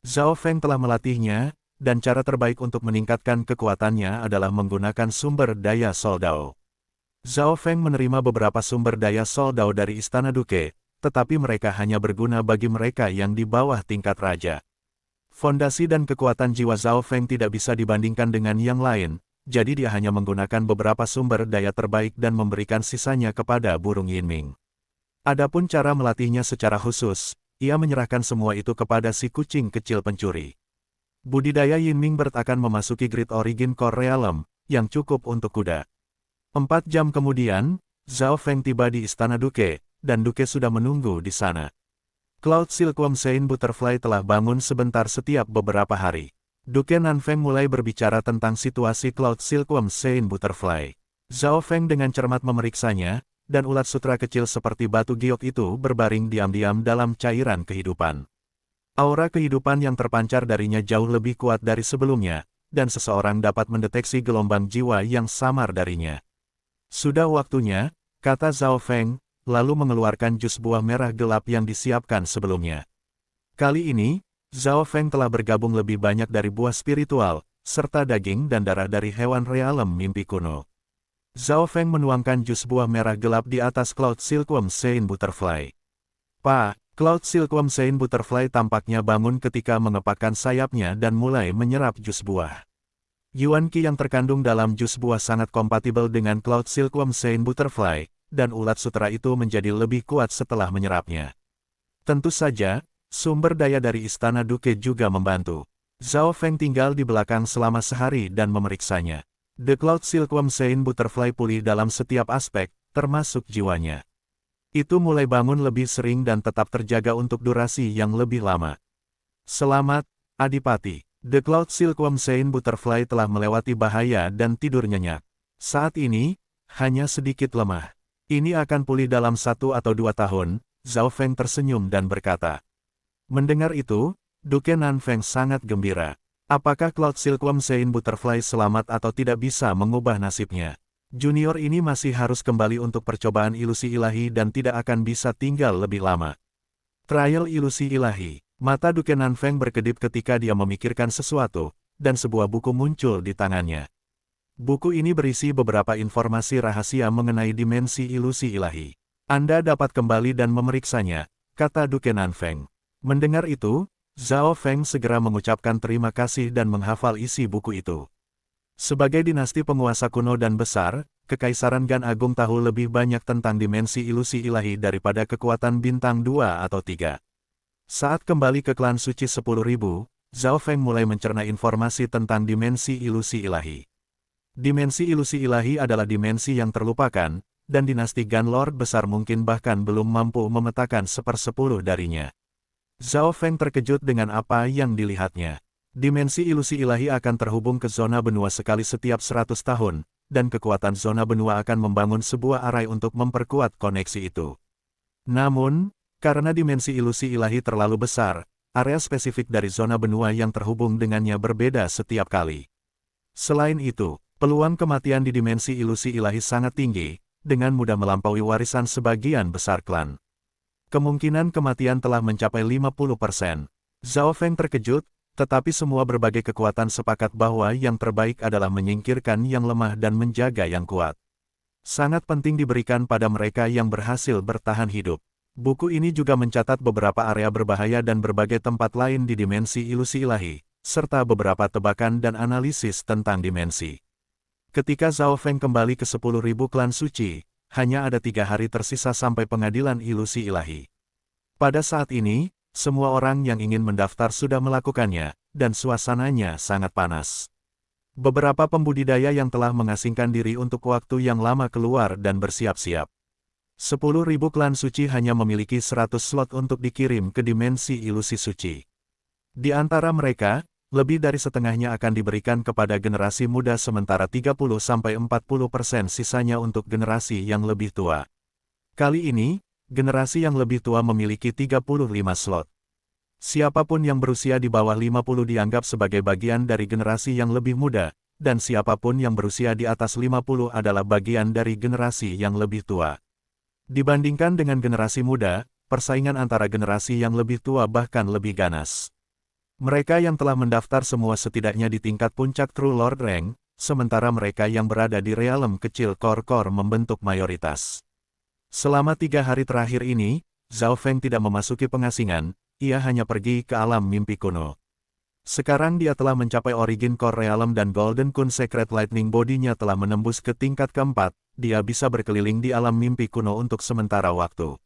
Zhao Feng telah melatihnya, dan cara terbaik untuk meningkatkan kekuatannya adalah menggunakan sumber daya Soldao. Zhao Feng menerima beberapa sumber daya Soldao dari istana Duke, tetapi mereka hanya berguna bagi mereka yang di bawah tingkat raja. Fondasi dan kekuatan jiwa Zhao Feng tidak bisa dibandingkan dengan yang lain, jadi dia hanya menggunakan beberapa sumber daya terbaik dan memberikan sisanya kepada burung Yinming. Adapun cara melatihnya secara khusus, ia menyerahkan semua itu kepada si kucing kecil pencuri. Budidaya Yinming Bird akan memasuki Great Origin Core Realm, yang cukup untuk kuda. 4 jam kemudian, Zhao Feng tiba di istana Duke, dan Duke sudah menunggu di sana. Cloud Silkworm Sein Butterfly telah bangun sebentar setiap beberapa hari. Duke Nanfeng mulai berbicara tentang situasi Cloud Silkworm Sein Butterfly. Zhao Feng dengan cermat memeriksanya, dan ulat sutra kecil seperti batu giok itu berbaring diam-diam dalam cairan kehidupan. Aura kehidupan yang terpancar darinya jauh lebih kuat dari sebelumnya, dan seseorang dapat mendeteksi gelombang jiwa yang samar darinya. Sudah waktunya, kata Zhao Feng, lalu mengeluarkan jus buah merah gelap yang disiapkan sebelumnya. Kali ini, Zhao Feng telah bergabung lebih banyak dari buah spiritual, serta daging dan darah dari hewan realem mimpi kuno. Zhao Feng menuangkan jus buah merah gelap di atas Cloud Silkworm Sein Butterfly. Cloud Silkworm Sein Butterfly tampaknya bangun ketika mengepakkan sayapnya dan mulai menyerap jus buah. Yuan Qi yang terkandung dalam jus buah sangat kompatibel dengan Cloud Silkworm Sein Butterfly, dan ulat sutra itu menjadi lebih kuat setelah menyerapnya. Tentu saja, sumber daya dari istana Duke juga membantu. Zhao Feng tinggal di belakang selama sehari dan memeriksanya. The Cloud Silkworm Sein Butterfly pulih dalam setiap aspek, termasuk jiwanya. Itu mulai bangun lebih sering dan tetap terjaga untuk durasi yang lebih lama. Selamat, Adipati. The Cloud Silkworm Sein Butterfly telah melewati bahaya dan tidur nyenyak. Saat ini, hanya sedikit lemah. Ini akan pulih dalam 1 atau 2 tahun, Zhao Feng tersenyum dan berkata. Mendengar itu, Duke Nanfeng sangat gembira. Apakah Cloud Silkworm Sein Butterfly selamat atau tidak bisa mengubah nasibnya? Junior ini masih harus kembali untuk percobaan ilusi ilahi dan tidak akan bisa tinggal lebih lama. Trial ilusi ilahi. Mata Duke Nanfeng berkedip ketika dia memikirkan sesuatu, dan sebuah buku muncul di tangannya. Buku ini berisi beberapa informasi rahasia mengenai dimensi ilusi ilahi. Anda dapat kembali dan memeriksanya, kata Duke Nanfeng. Mendengar itu, Zhao Feng segera mengucapkan terima kasih dan menghafal isi buku itu. Sebagai dinasti penguasa kuno dan besar, Kekaisaran Gan Agung tahu lebih banyak tentang dimensi ilusi ilahi daripada kekuatan bintang 2 atau 3. Saat kembali ke klan suci 10.000, Zhao Feng mulai mencerna informasi tentang dimensi ilusi ilahi. Dimensi ilusi ilahi adalah dimensi yang terlupakan, dan dinasti Gan Lord besar mungkin bahkan belum mampu memetakan 1/10 darinya. Zhao Feng terkejut dengan apa yang dilihatnya. Dimensi ilusi ilahi akan terhubung ke zona benua sekali setiap 100 tahun, dan kekuatan zona benua akan membangun sebuah arai untuk memperkuat koneksi itu. Namun, karena dimensi ilusi ilahi terlalu besar, area spesifik dari zona benua yang terhubung dengannya berbeda setiap kali. Selain itu, peluang kematian di dimensi ilusi ilahi sangat tinggi, dengan mudah melampaui warisan sebagian besar klan. Kemungkinan kematian telah mencapai 50%. Zhao Feng terkejut, tetapi semua berbagai kekuatan sepakat bahwa yang terbaik adalah menyingkirkan yang lemah dan menjaga yang kuat. Sangat penting diberikan pada mereka yang berhasil bertahan hidup. Buku ini juga mencatat beberapa area berbahaya dan berbagai tempat lain di dimensi ilusi ilahi, serta beberapa tebakan dan analisis tentang dimensi. Ketika Zhao Feng kembali ke 10.000 klan suci, hanya ada 3 hari tersisa sampai pengadilan ilusi ilahi. Pada saat ini, semua orang yang ingin mendaftar sudah melakukannya, dan suasananya sangat panas. Beberapa pembudidaya yang telah mengasingkan diri untuk waktu yang lama keluar dan bersiap-siap. 10.000 klan suci hanya memiliki 100 slot untuk dikirim ke dimensi ilusi suci. Di antara mereka, lebih dari setengahnya akan diberikan kepada generasi muda sementara 30–40% sisanya untuk generasi yang lebih tua. Kali ini, generasi yang lebih tua memiliki 35 slot. Siapapun yang berusia di bawah 50 dianggap sebagai bagian dari generasi yang lebih muda, dan siapapun yang berusia di atas 50 adalah bagian dari generasi yang lebih tua. Dibandingkan dengan generasi muda, persaingan antara generasi yang lebih tua bahkan lebih ganas. Mereka yang telah mendaftar semua setidaknya di tingkat puncak True Lord Rank, sementara mereka yang berada di realm kecil Core membentuk mayoritas. Selama 3 hari terakhir ini, Zhao Feng tidak memasuki pengasingan, ia hanya pergi ke alam mimpi kuno. Sekarang dia telah mencapai Origin Core Realm dan Golden Kun Secret Lightning Body-nya telah menembus ke tingkat keempat, dia bisa berkeliling di alam mimpi kuno untuk sementara waktu.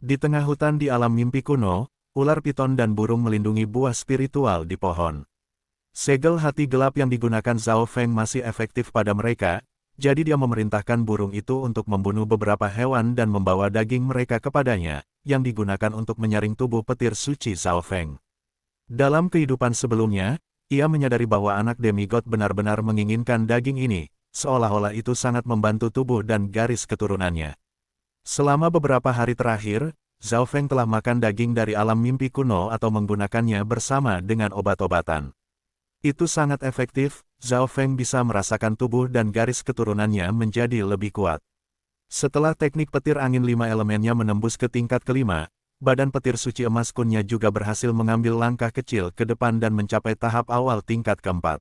Di tengah hutan di alam mimpi kuno, ular piton dan burung melindungi buah spiritual di pohon. Segel hati gelap yang digunakan Zhao Feng masih efektif pada mereka, jadi dia memerintahkan burung itu untuk membunuh beberapa hewan dan membawa daging mereka kepadanya, yang digunakan untuk menyaring tubuh petir suci Zhao Feng. Dalam kehidupan sebelumnya, ia menyadari bahwa anak demigod benar-benar menginginkan daging ini, seolah-olah itu sangat membantu tubuh dan garis keturunannya. Selama beberapa hari terakhir, Zhao Feng telah makan daging dari alam mimpi kuno atau menggunakannya bersama dengan obat-obatan. Itu sangat efektif, Zhao Feng bisa merasakan tubuh dan garis keturunannya menjadi lebih kuat. Setelah teknik petir angin 5 elemennya menembus ke tingkat kelima, badan petir suci emas kunnya juga berhasil mengambil langkah kecil ke depan dan mencapai tahap awal tingkat keempat.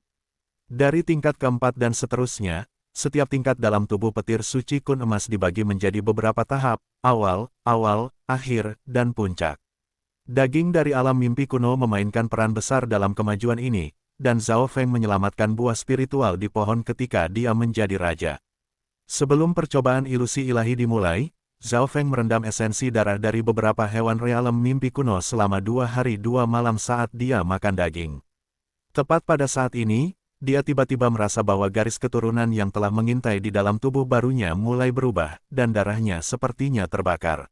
Dari tingkat keempat dan seterusnya, setiap tingkat dalam tubuh petir suci kun emas dibagi menjadi beberapa tahap, awal, akhir, dan puncak. Daging dari alam mimpi kuno memainkan peran besar dalam kemajuan ini, dan Zhao Feng menyelamatkan buah spiritual di pohon ketika dia menjadi raja. Sebelum percobaan ilusi ilahi dimulai, Zhao Feng merendam esensi darah dari beberapa hewan realem mimpi kuno selama 2 hari 2 malam saat dia makan daging. Tepat pada saat ini, dia tiba-tiba merasa bahwa garis keturunan yang telah mengintai di dalam tubuh barunya mulai berubah, dan darahnya sepertinya terbakar.